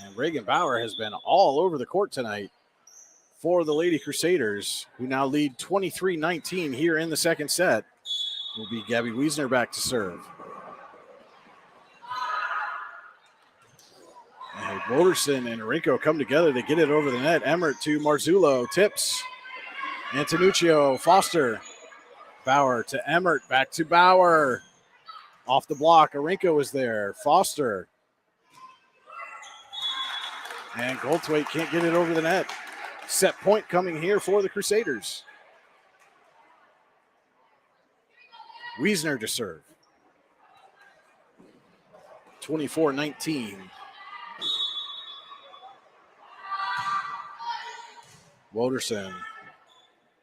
And Reagan Bauer has been all over the court tonight for the Lady Crusaders, who now lead 23-19 here in the second set. Will be Gabby Wiesner back to serve. And Boderson and Enrico come together to get it over the net. Emmert to Marzullo, tips. Antonuccio, Foster. Bauer to Emmert, back to Bauer. Off the block, Arinko is there. Foster. And Goldthwaite can't get it over the net. Set point coming here for the Crusaders. Wiesner to serve. 24-19. Woderson.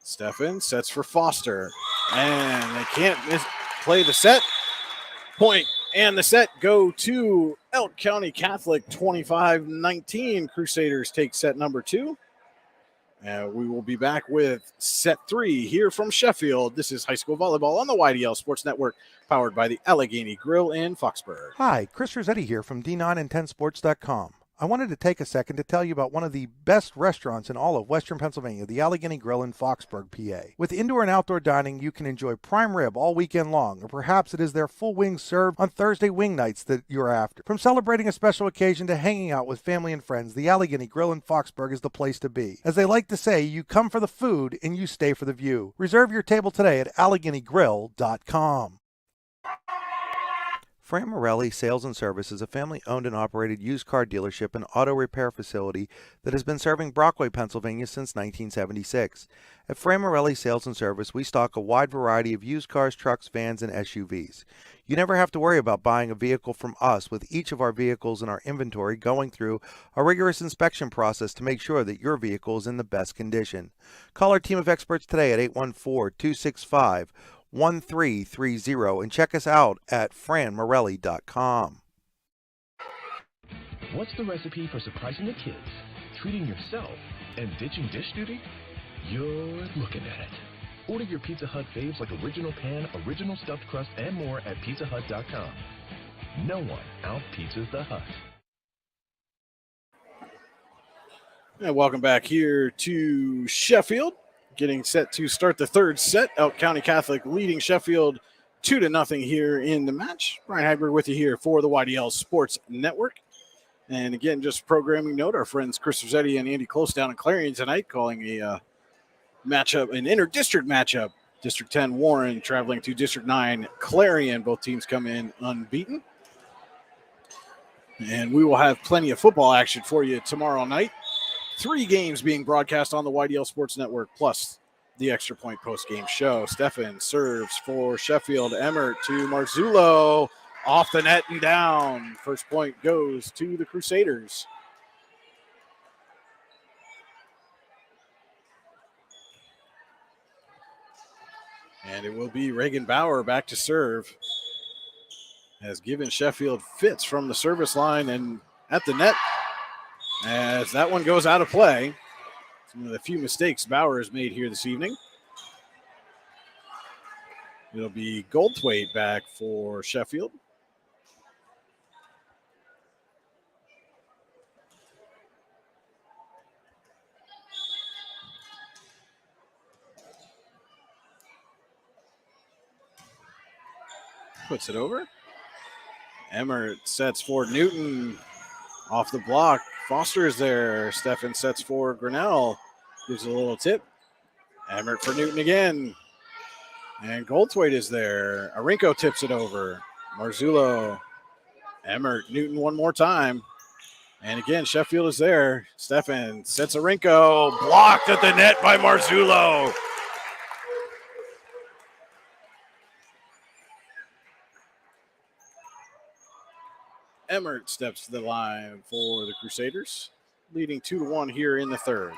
Steffen sets for Foster. And they can't play the set. Point. And the set go to Elk County Catholic, 25-19. Crusaders take set number 2. And we will be back with set 3 here from Sheffield. This is high school volleyball on the YDL Sports Network, powered by the Allegheny Grill in Foxburg. Hi, Chris Rossetti here from D9and10sports.com. I wanted to take a second to tell you about one of the best restaurants in all of Western Pennsylvania, the Allegheny Grill in Foxburg, PA. With indoor and outdoor dining, you can enjoy prime rib all weekend long, or perhaps it is their full wings served on Thursday wing nights that you're after. From celebrating a special occasion to hanging out with family and friends, the Allegheny Grill in Foxburg is the place to be. As they like to say, you come for the food and you stay for the view. Reserve your table today at AlleghenyGrill.com. Fran Morelli Sales and Service is a family-owned and operated used car dealership and auto repair facility that has been serving Brockway, Pennsylvania since 1976. At Fran Morelli Sales and Service, we stock a wide variety of used cars, trucks, vans, and SUVs. You never have to worry about buying a vehicle from us, with each of our vehicles in our inventory going through a rigorous inspection process to make sure that your vehicle is in the best condition. Call our team of experts today at 814-265-1330 and check us out at franmorelli.com. What's the recipe for surprising the kids, treating yourself, and ditching dish duty? You're looking at it. Order your Pizza Hut faves like original pan, original stuffed crust, and more at pizzahut.com. No one out-pizzas the Hut. And welcome back here to Sheffield. Getting set to start the third set. Elk County Catholic leading Sheffield 2-0 here in the match. Brian Hagberg with you here for the YDL Sports Network. And again, just programming note, our friends Chris Rossetti and Andy Close down in Clarion tonight calling a matchup, an inter-district matchup. District 10 Warren traveling to District 9 Clarion. Both teams come in unbeaten. And we will have plenty of football action for you tomorrow night. 3 games being broadcast on the YDL Sports Network, plus the Extra Point post-game show. Steffen serves for Sheffield. Emmert to Marzullo. Off the net and down. First point goes to the Crusaders. And it will be Reagan Bauer back to serve. Has given Sheffield fits from the service line and at the net. As that one goes out of play. It's one of the few mistakes Bauer has made here this evening. It'll be Goldthwaite back for Sheffield. Puts it over. Emmert sets for Newton. Off the block. Foster is there. Steffen sets for Grinnell. Gives a little tip. Emmert for Newton again. And Goldthwaite is there. Arinko tips it over. Marzullo. Emmert. Newton one more time. And again, Sheffield is there. Steffen sets Arinko. Blocked at the net by Marzullo. Emmert steps to the line for the Crusaders, leading 2-1 here in the third.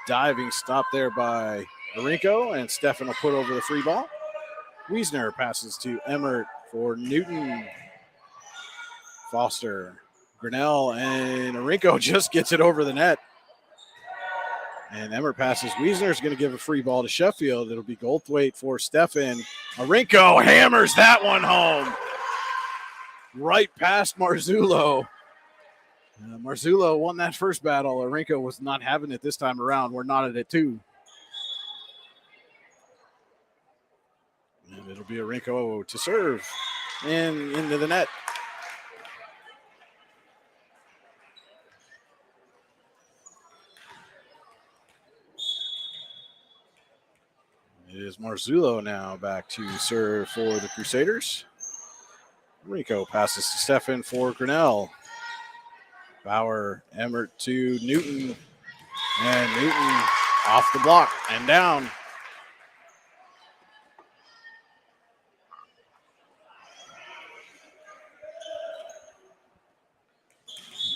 Diving stop there by Arinko, and Steffen will put over the free ball. Wiesner passes to Emmert for Newton. Foster, Grinnell, and Arinko just gets it over the net. And Emmert passes. Wiesner's going to give a free ball to Sheffield. It'll be Goldthwaite for Steffen. Arinko hammers that one home. Right past Marzullo. Marzullo won that first battle. Arenco was not having it this time around. We're not at it too. And it'll be Arenco to serve into the net. It is Marzullo now back to serve for the Crusaders. Arenco passes to Stefan for Grinnell. Bauer, Emmert to Newton. And Newton off the block and down.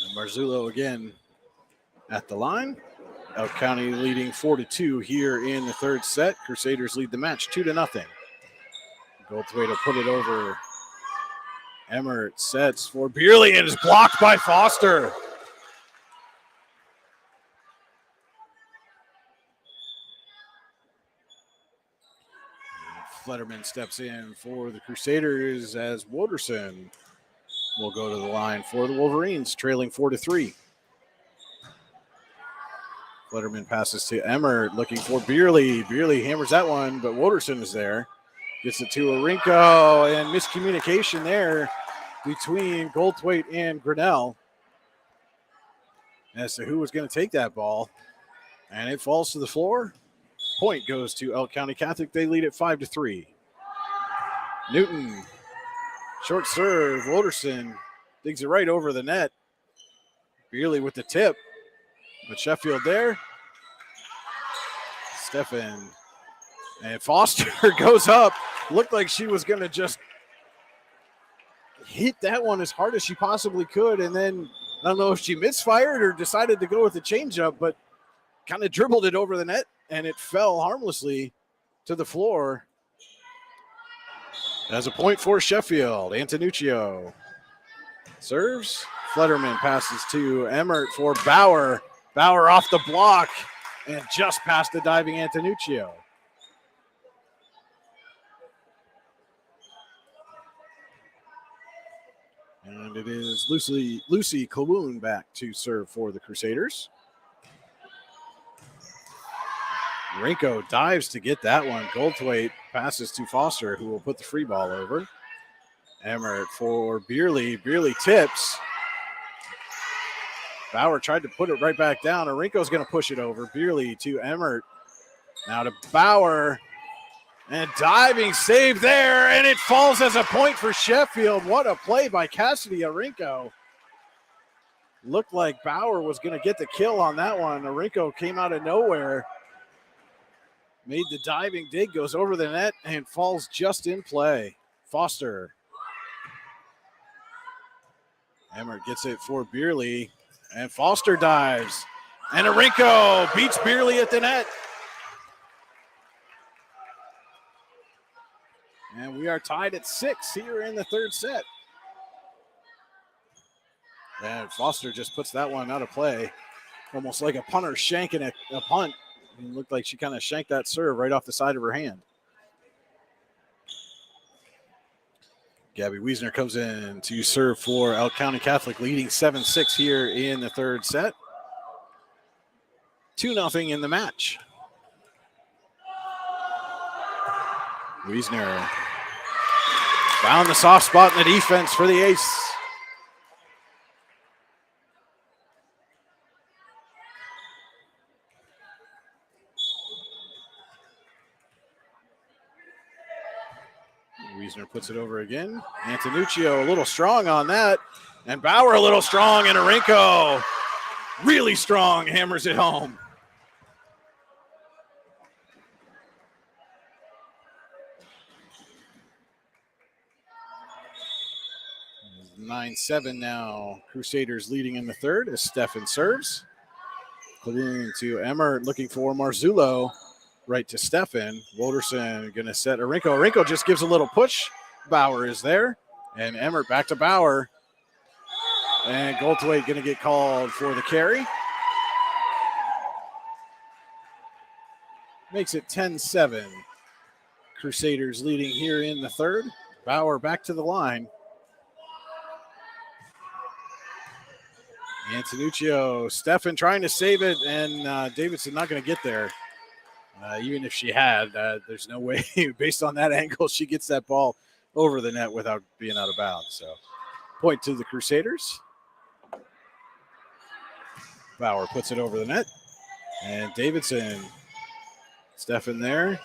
And Marzullo again at the line. Elk County leading 4-2 here in the third set. Crusaders lead the match 2-0. Goldthwait will put it over. Emmert sets for Beerley and is blocked by Foster. Flederman steps in for the Crusaders as Woderson will go to the line for the Wolverines, trailing 4-3. Flederman passes to Emmert, looking for Beerley. Beerley hammers that one, but Woderson is there. Gets it to Arenco, and miscommunication there between Goldthwait and Grinnell as to who was going to take that ball. And it falls to the floor. Point goes to Elk County Catholic. They lead it 5-3. Newton, short serve. Woderson digs it right over the net. Beerley with the tip. But Sheffield there. Stefan. And Foster goes up. Looked like she was going to just hit that one as hard as she possibly could. And then I don't know if she misfired or decided to go with the changeup, but kind of dribbled it over the net. And it fell harmlessly to the floor. As a point for Sheffield, Antonuccio serves. Flederman passes to Emmert for Bauer. Bauer off the block and just past the diving Antonuccio. And it is Lucy Colwoon back to serve for the Crusaders. Arenco dives to get that one. Goldthwait passes to Foster, who will put the free ball over. Emmert for Beerley. Beerley tips. Bauer tried to put it right back down. Arenco's going to push it over. Beerley to Emmert. Now to Bauer. And diving save there, and it falls as a point for Sheffield. What a play by Cassidy Arenco. Looked like Bauer was going to get the kill on that one. Arenco came out of nowhere. Made the diving dig, goes over the net, and falls just in play. Foster. Emmert gets it for Beerley, and Foster dives. And Arenco beats Beerley at the net. And we are tied at 6 here in the third set. And Foster just puts that one out of play. Almost like a punter shanking a punt. It looked like she kind of shanked that serve right off the side of her hand. Gabby Wiesner comes in to serve for Elk County Catholic, leading 7-6 here in the third set. 2-0 in the match. Wiesner found the soft spot in the defense for the ace. Wiesner puts it over again. Antonuccio a little strong on that. And Bauer a little strong, and Arenco really strong, hammers it home. It's 9-7 now. Crusaders leading in the third as Stefan serves. Colwoon to Emmert, looking for Marzullo. Right to Stefan. Woderson going to set Arenco. Arenco just gives a little push. Bauer is there. And Emmert back to Bauer. And Goldthwait going to get called for the carry. Makes it 10-7. Crusaders leading here in the third. Bauer back to the line. Antonuccio, Stefan trying to save it, and Davidson not going to get there. Even if she had, there's no way, based on that angle, she gets that ball over the net without being out of bounds. So, point to the Crusaders. Bauer puts it over the net. And Davidson, Stefan there.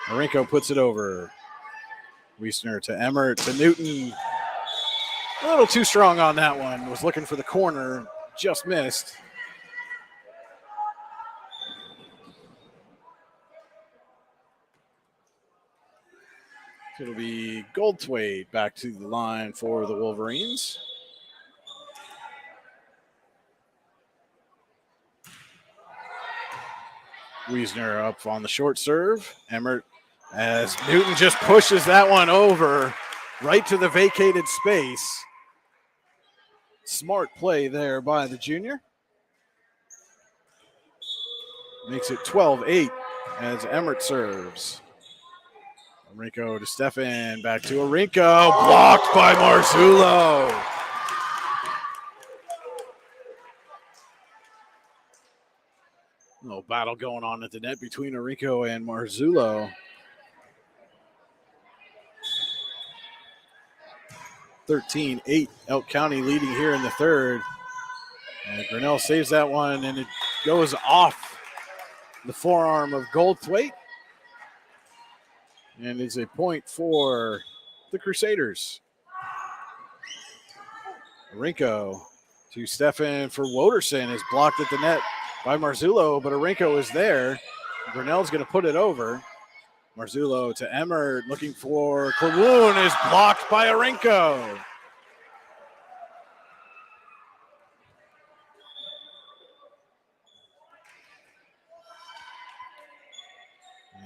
Marinko puts it over. Wiesner to Emmert to Newton. A little too strong on that one. Was looking for the corner, just missed. It'll be Goldthwaite back to the line for the Wolverines. Wiesner up on the short serve. Emmert, as Newton just pushes that one over right to the vacated space. Smart play there by the junior. Makes it 12-8 as Emmert serves. Arinko to Stefan, back to Arinko, blocked by Marzullo. A little battle going on at the net between Arinko and Marzullo. 13-8, Elk County leading here in the third. And Grinnell saves that one, and it goes off the forearm of Goldthwaite. And it's a point for the Crusaders. Arinko to Stefan for Woderson is blocked at the net by Marzullo, but Arinko is there. Grinnell's going to put it over. Marzullo to Emmert, looking for Klawoon, is blocked by Arinko.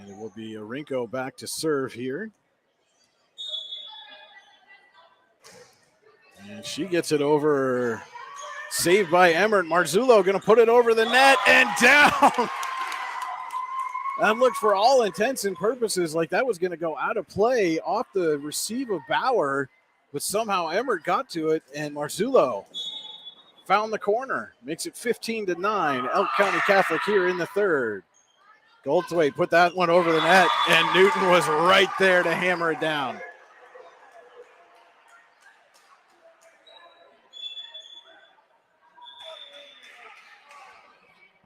And it will be Arinko back to serve here. And she gets it over, saved by Emmert. Marzullo going to put it over the net and down. That looked, for all intents and purposes, like that was going to go out of play off the receive of Bauer, but somehow Emmert got to it, and Marzullo found the corner. Makes it 15-9. Elk County Catholic here in the third. Goldthwaite put that one over the net, and Newton was right there to hammer it down.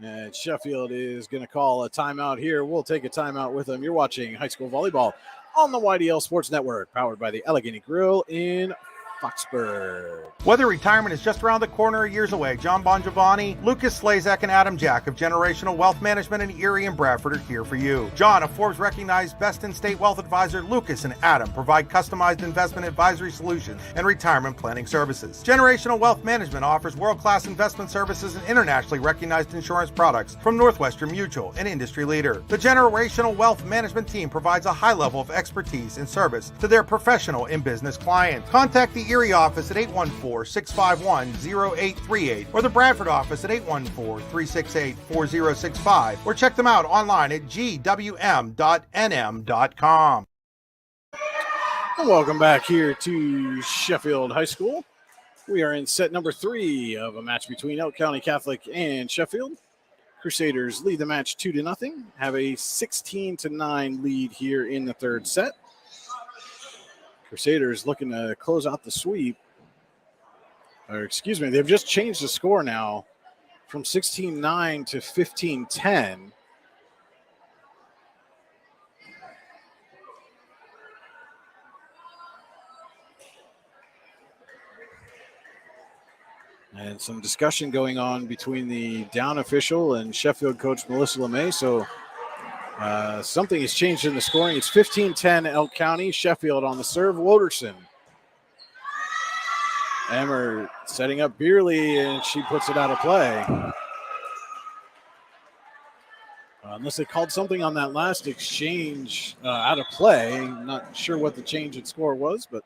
And Sheffield is going to call a timeout here. We'll take a timeout with them. You're watching high school volleyball on the YDL Sports Network, powered by the Allegheny Grill in Foxburg. Whether retirement is just around the corner or years away, John Bongiovanni, Lucas Slazak, and Adam Jack of Generational Wealth Management in Erie and Bradford are here for you. John, a Forbes-recognized best-in-state wealth advisor, Lucas and Adam provide customized investment advisory solutions and retirement planning services. Generational Wealth Management offers world-class investment services and internationally recognized insurance products from Northwestern Mutual, an industry leader. The Generational Wealth Management team provides a high level of expertise and service to their professional and business clients. Contact the Erie office at 814-651-0838 or the Bradford office at 814-368-4065 or check them out online at gwm.nm.com. And welcome back here to Sheffield High School. We are in set number 3 of a match between Elk County Catholic and Sheffield. Crusaders lead the match 2-0, have a 16-9 lead here in the third set. Crusaders looking to close out the sweep. Or excuse me, they've just changed the score now from 16-9 to 15-10. And some discussion going on between the down official and Sheffield coach Melissa LeMay. So something has changed in the scoring. It's 15-10 Elk County. Sheffield on the serve. Woderson. Emmer setting up Beerley, and she puts it out of play. Unless they called something on that last exchange out of play. I'm not sure what the change in score was, but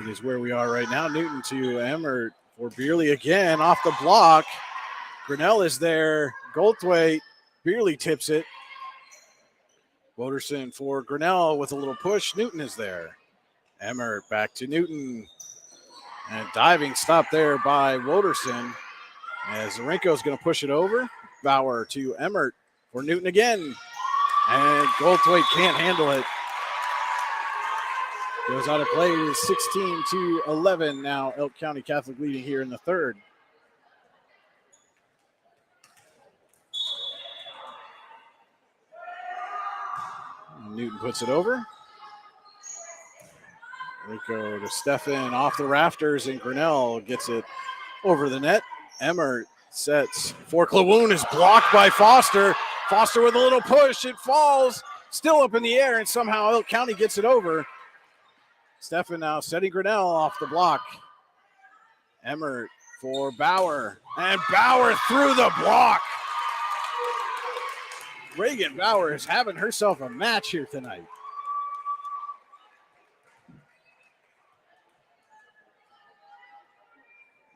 it is where we are right now. Newton to Emmer for Beerley again off the block. Grinnell is there. Goldthwaite. Beerley tips it. Woderson for Grinnell with a little push. Newton is there. Emmer back to Newton. And diving stop there by Woderson as Zarenko's going to push it over. Bauer to Emmert for Newton again. And Goldthwait can't handle it. Goes out of play. It is 16-11 now. Elk County Catholic leading here in the third. Newton puts it over. Rico to Stefan off the rafters, and Grinnell gets it over the net. Emmert sets for Klawoon, is blocked by Foster. Foster with a little push. It falls still up in the air, and somehow Elk County gets it over. Stefan now setting Grinnell off the block. Emmert for Bauer, and Bauer through the block. Reagan Bauer is having herself a match here tonight.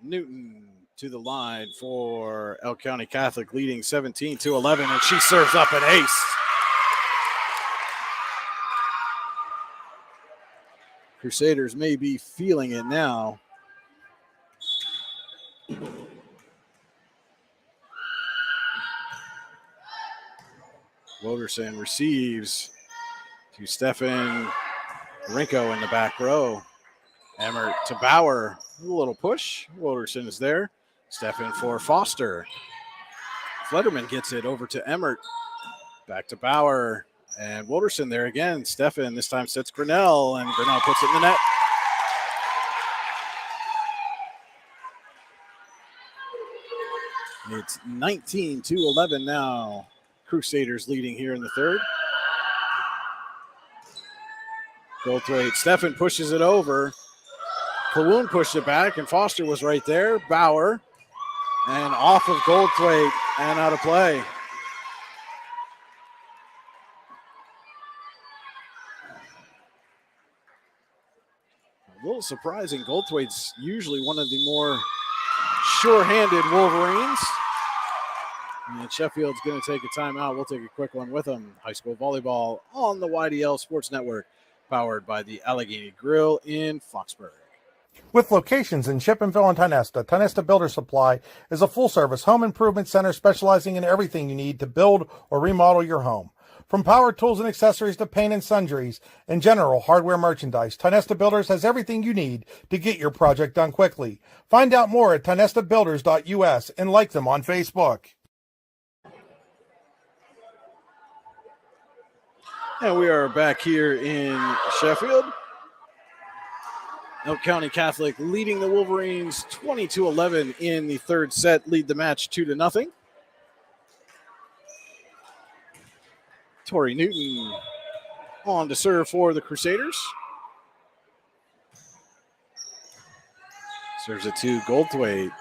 Newton to the line for Elk County Catholic, leading 17-11, and she serves up an ace. Crusaders may be feeling it now. Woderson receives to Stefan Rinko in the back row. Emmert to Bauer. A little push. Woderson is there. Stefan for Foster. Flederman gets it over to Emmert. Back to Bauer. And Woderson there again. Stefan this time sets Grinnell, and Grinnell puts it in the net. It's 19-11 now. Crusaders leading here in the third. Goldthwait. Stefan pushes it over. Klawoon pushed it back, and Foster was right there. Bauer. And off of Goldthwait and out of play. A little surprising. Goldthwait's usually one of the more sure-handed Wolverines. And Sheffield's going to take a timeout. We'll take a quick one with them. High school volleyball on the YDL Sports Network, powered by the Allegheny Grill in Foxburg. With locations in Shippenville and Tionesta, Tionesta Builder Supply is a full-service home improvement center specializing in everything you need to build or remodel your home. From power tools and accessories to paint and sundries and general hardware merchandise, Tionesta Builders has everything you need to get your project done quickly. Find out more at tionestabuilders.us and like them on Facebook. And we are back here in Sheffield. Elk County Catholic leading the Wolverines 20-11 in the third set, lead the match 2-0. Tori Newton on to serve for the Crusaders. Serves it to Goldthwait.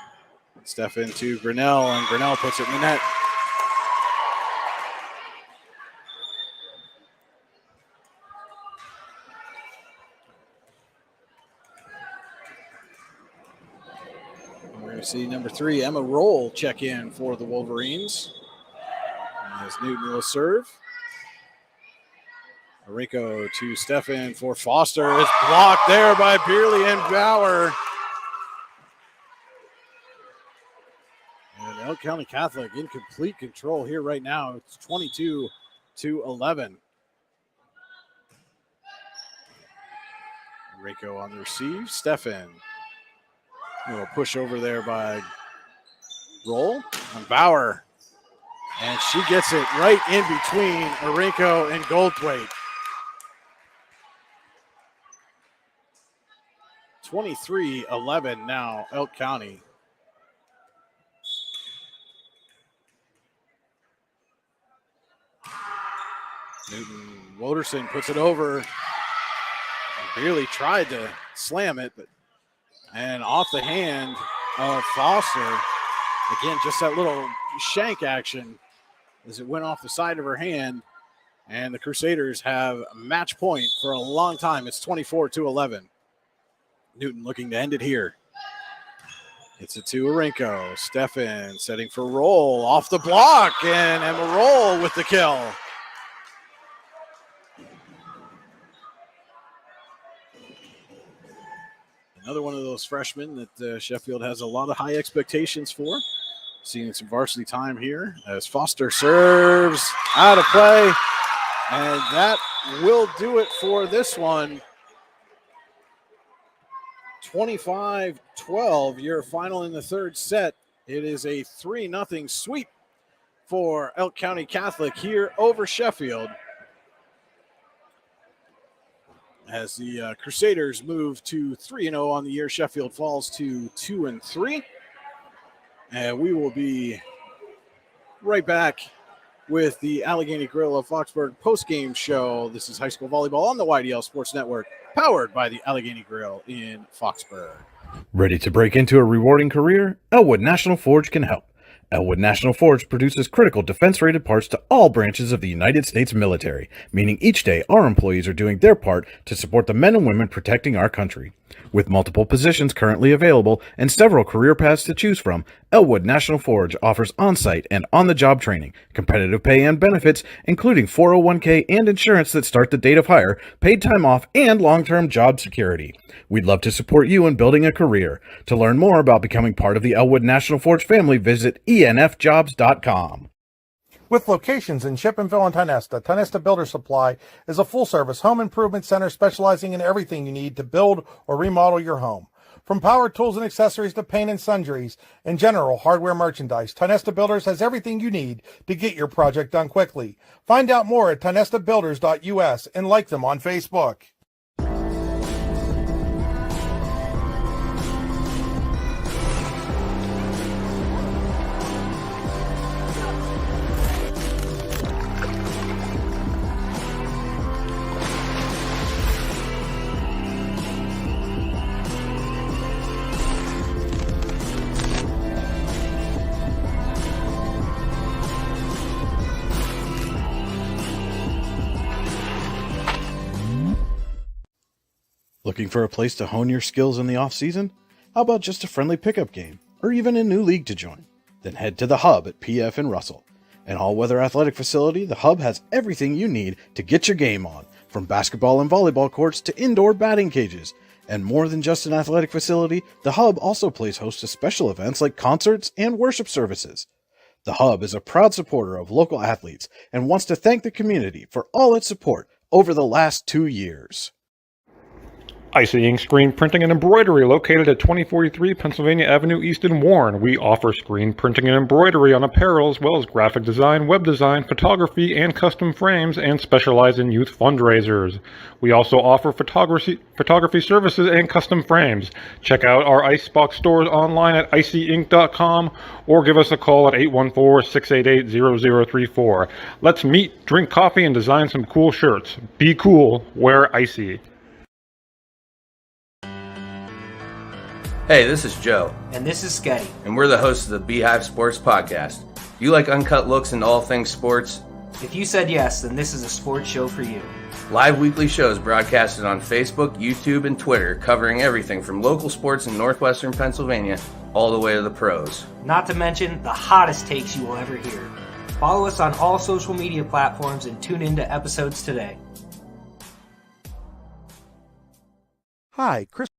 Stefan to Grinnell, and Grinnell puts it in the net. We're going to see number 3, Emma Roll, check in for the Wolverines. As Newton will serve. Rico to Stefan for Foster. It's blocked there by Beerley and Bauer. And Elk County Catholic in complete control here right now. It's 22-11. Rico on the receive. Stefan. A little push over there by Roll on Bauer. And she gets it right in between Arinko and Goldthwait. 23-11 now, Elk County. Newton Woderson puts it over. Really tried to slam it, and off the hand of Foster. Again, just that little shank action as it went off the side of her hand. And the Crusaders have match point for a long time. It's 24-11. Newton looking to end it here. It's it to Arinko. Stefan setting for Roll off the block, and Emma Roll with the kill. Another one of those those freshmen that Sheffield has a lot of high expectations for. Seeing some varsity time here as Foster serves out of play. And that will do it for this one. 25-12, your final in the third set. It is a 3-0 sweep for Elk County Catholic here over Sheffield. As the Crusaders move to 3-0 on the year, Sheffield falls to 2-3. And we will be right back with the Allegheny Grill of Foxburg post-game show. This is high school volleyball on the YDL Sports Network, powered by the Allegheny Grill in Foxburg. Ready to break into a rewarding career? Elwood National Forge can help. Elwood National Forge produces critical defense-rated parts to all branches of the United States military, meaning each day our employees are doing their part to support the men and women protecting our country. With multiple positions currently available and several career paths to choose from, Elwood National Forge offers on-site and on-the-job training, competitive pay and benefits, including 401k and insurance that start the date of hire, paid time off, and long-term job security. We'd love to support you in building a career. To learn more about becoming part of the Elwood National Forge family, visit enfjobs.com. With locations in Shippenville and Tionesta, Tionesta Builder Supply is a full-service home improvement center specializing in everything you need to build or remodel your home. From power tools and accessories to paint and sundries and general hardware merchandise, Tionesta Builders has everything you need to get your project done quickly. Find out more at tionestabuilders.us and like them on Facebook. Looking for a place to hone your skills in the off-season? How about just a friendly pickup game, or even a new league to join? Then head to the Hub at PF in Russell. An all-weather athletic facility, the Hub has everything you need to get your game on, from basketball and volleyball courts to indoor batting cages. And more than just an athletic facility, the Hub also plays host to special events like concerts and worship services. The Hub is a proud supporter of local athletes and wants to thank the community for all its support over the last 2 years. Icy Ink Screen Printing and Embroidery, located at 2043 Pennsylvania Avenue East in Warren. We offer screen printing and embroidery on apparel, as well as graphic design, web design, photography, and custom frames, and specialize in youth fundraisers. We also offer photography services and custom frames. Check out our Icebox stores online at icyink.com or give us a call at 814-688-0034. Let's meet, drink coffee, and design some cool shirts. Be cool, wear Icy. Hey, this is Joe. And this is Sketty. And we're the hosts of the Beehive Sports Podcast. Do you like uncut looks into all things sports? If you said yes, then this is a sports show for you. Live weekly shows broadcasted on Facebook, YouTube, and Twitter, covering everything from local sports in northwestern Pennsylvania all the way to the pros. Not to mention the hottest takes you will ever hear. Follow us on all social media platforms and tune into episodes today. Hi, Chris.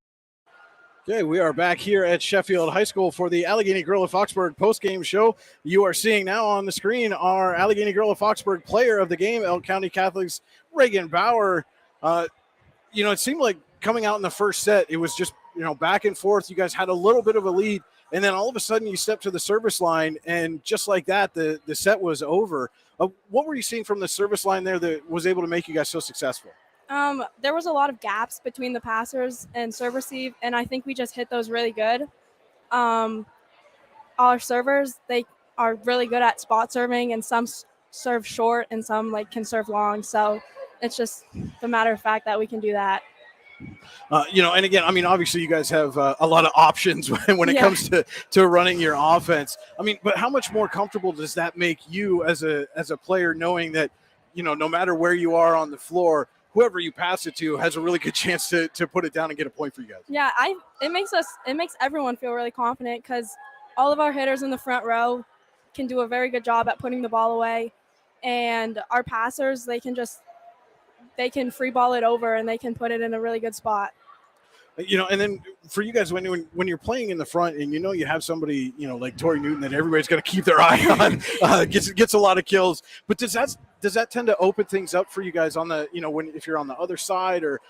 Okay, we are back here at Sheffield High School for the Allegheny Grill of Foxburg post-game show. You are seeing now on the screen our Allegheny Grill of Foxburg player of the game, Elk County Catholic's Reagan Bauer. It seemed like coming out in the first set, it was just, back and forth. You guys had a little bit of a lead, and then all of a sudden you step to the service line, and just like that, the set was over. What were you seeing from the service line there that was able to make you guys so successful? There was a lot of gaps between the passers and serve receive, and I think we just hit those really good. Our servers, they are really good at spot serving, and some serve short and some can serve long. So it's just the matter of fact that we can do that. And again, obviously you guys have a lot of options when it comes to running your offense. But how much more comfortable does that make you as a player, knowing that, no matter where you are on the floor, whoever you pass it to has a really good chance to put it down and get a point for you guys? Yeah, it makes everyone feel really confident, because all of our hitters in the front row can do a very good job at putting the ball away, and our passers, they can free ball it over and they can put it in a really good spot. And then for you guys, when you're playing in the front and you have somebody, like Tori Newton that everybody's going to keep their eye on, gets a lot of kills. But does that tend to open things up for you guys on the, if you're on the other side or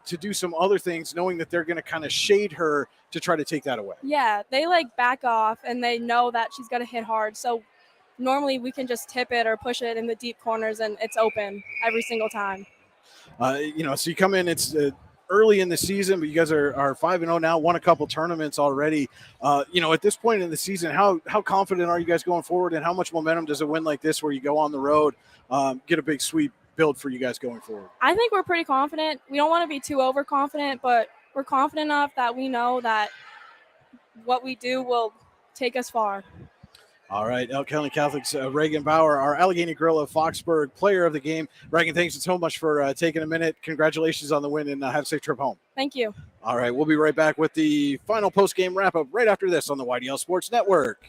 to do some other things, knowing that they're going to kind of shade her to try to take that away? Yeah, they back off and they know that she's going to hit hard. So normally we can just tip it or push it in the deep corners and it's open every single time. So you come in, it's early in the season, but you guys are 5-0 now, won a couple tournaments already. At this point in the season, how confident are you guys going forward, and how much momentum does a win like this where you go on the road, get a big sweep build for you guys going forward? I think we're pretty confident. We don't want to be too overconfident, but we're confident enough that we know that what we do will take us far. All right, Elk County Catholic's Reagan Bauer, our Allegheny Grill of Foxburg player of the game. Reagan, thanks so much for taking a minute. Congratulations on the win, and have a safe trip home. Thank you. All right, we'll be right back with the final post-game wrap-up right after this on the YDL Sports Network.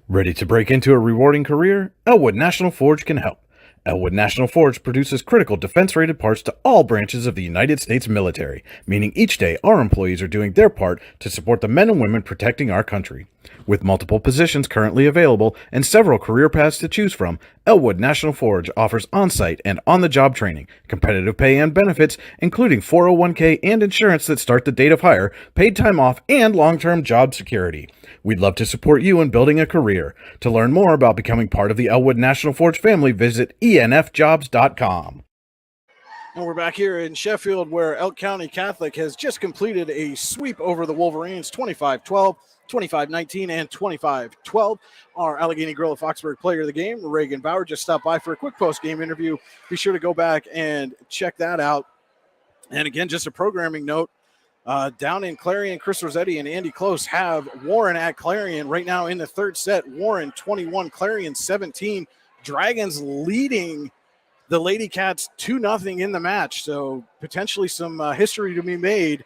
Ready to break into a rewarding career? Elwood National Forge can help. Elwood National Forge produces critical defense-rated parts to all branches of the United States military, meaning each day our employees are doing their part to support the men and women protecting our country. With multiple positions currently available and several career paths to choose from, Elwood National Forge offers on-site and on-the-job training, competitive pay and benefits, including 401k and insurance that start the date of hire, paid time off, and long-term job security. We'd love to support you in building a career. To learn more about becoming part of the Elwood National Forge family, visit enfjobs.com. And we're back here in Sheffield, where Elk County Catholic has just completed a sweep over the Wolverines, 25-12, 25-19, and 25-12. Our Allegheny Grill of Foxburg player of the game, Reagan Bauer, just stopped by for a quick post-game interview. Be sure to go back and check that out. And again, just a programming note, down in Clarion, Chris Rossetti and Andy Close have Warren at Clarion right now in the third set. Warren 21, Clarion 17. Dragons leading the Lady Cats 2-0 in the match. So potentially some history to be made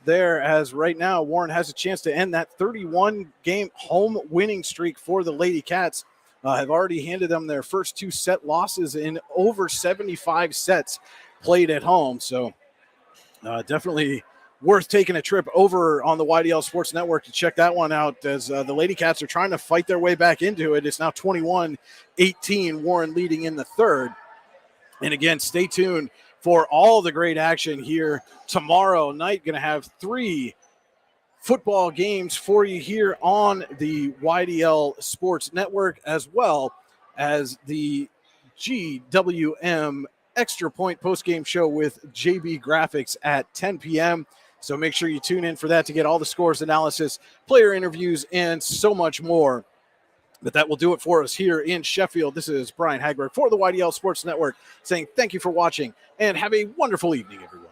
there, as right now Warren has a chance to end that 31-game home winning streak for the Lady Cats. Have already handed them their first 2 set losses in over 75 sets played at home. So definitely worth taking a trip over on the YDL Sports Network to check that one out, as the Lady Cats are trying to fight their way back into it. It's now 21-18, Warren leading in the third. And again, stay tuned for all the great action here tomorrow night. Going to have 3 football games for you here on the YDL Sports Network, as well as the GWM Extra Point postgame show with JB Graphics at 10 p.m. So make sure you tune in for that to get all the scores, analysis, player interviews, and so much more. But that will do it for us here in Sheffield. This is Brian Hagberg for the YDL Sports Network saying thank you for watching and have a wonderful evening, everyone.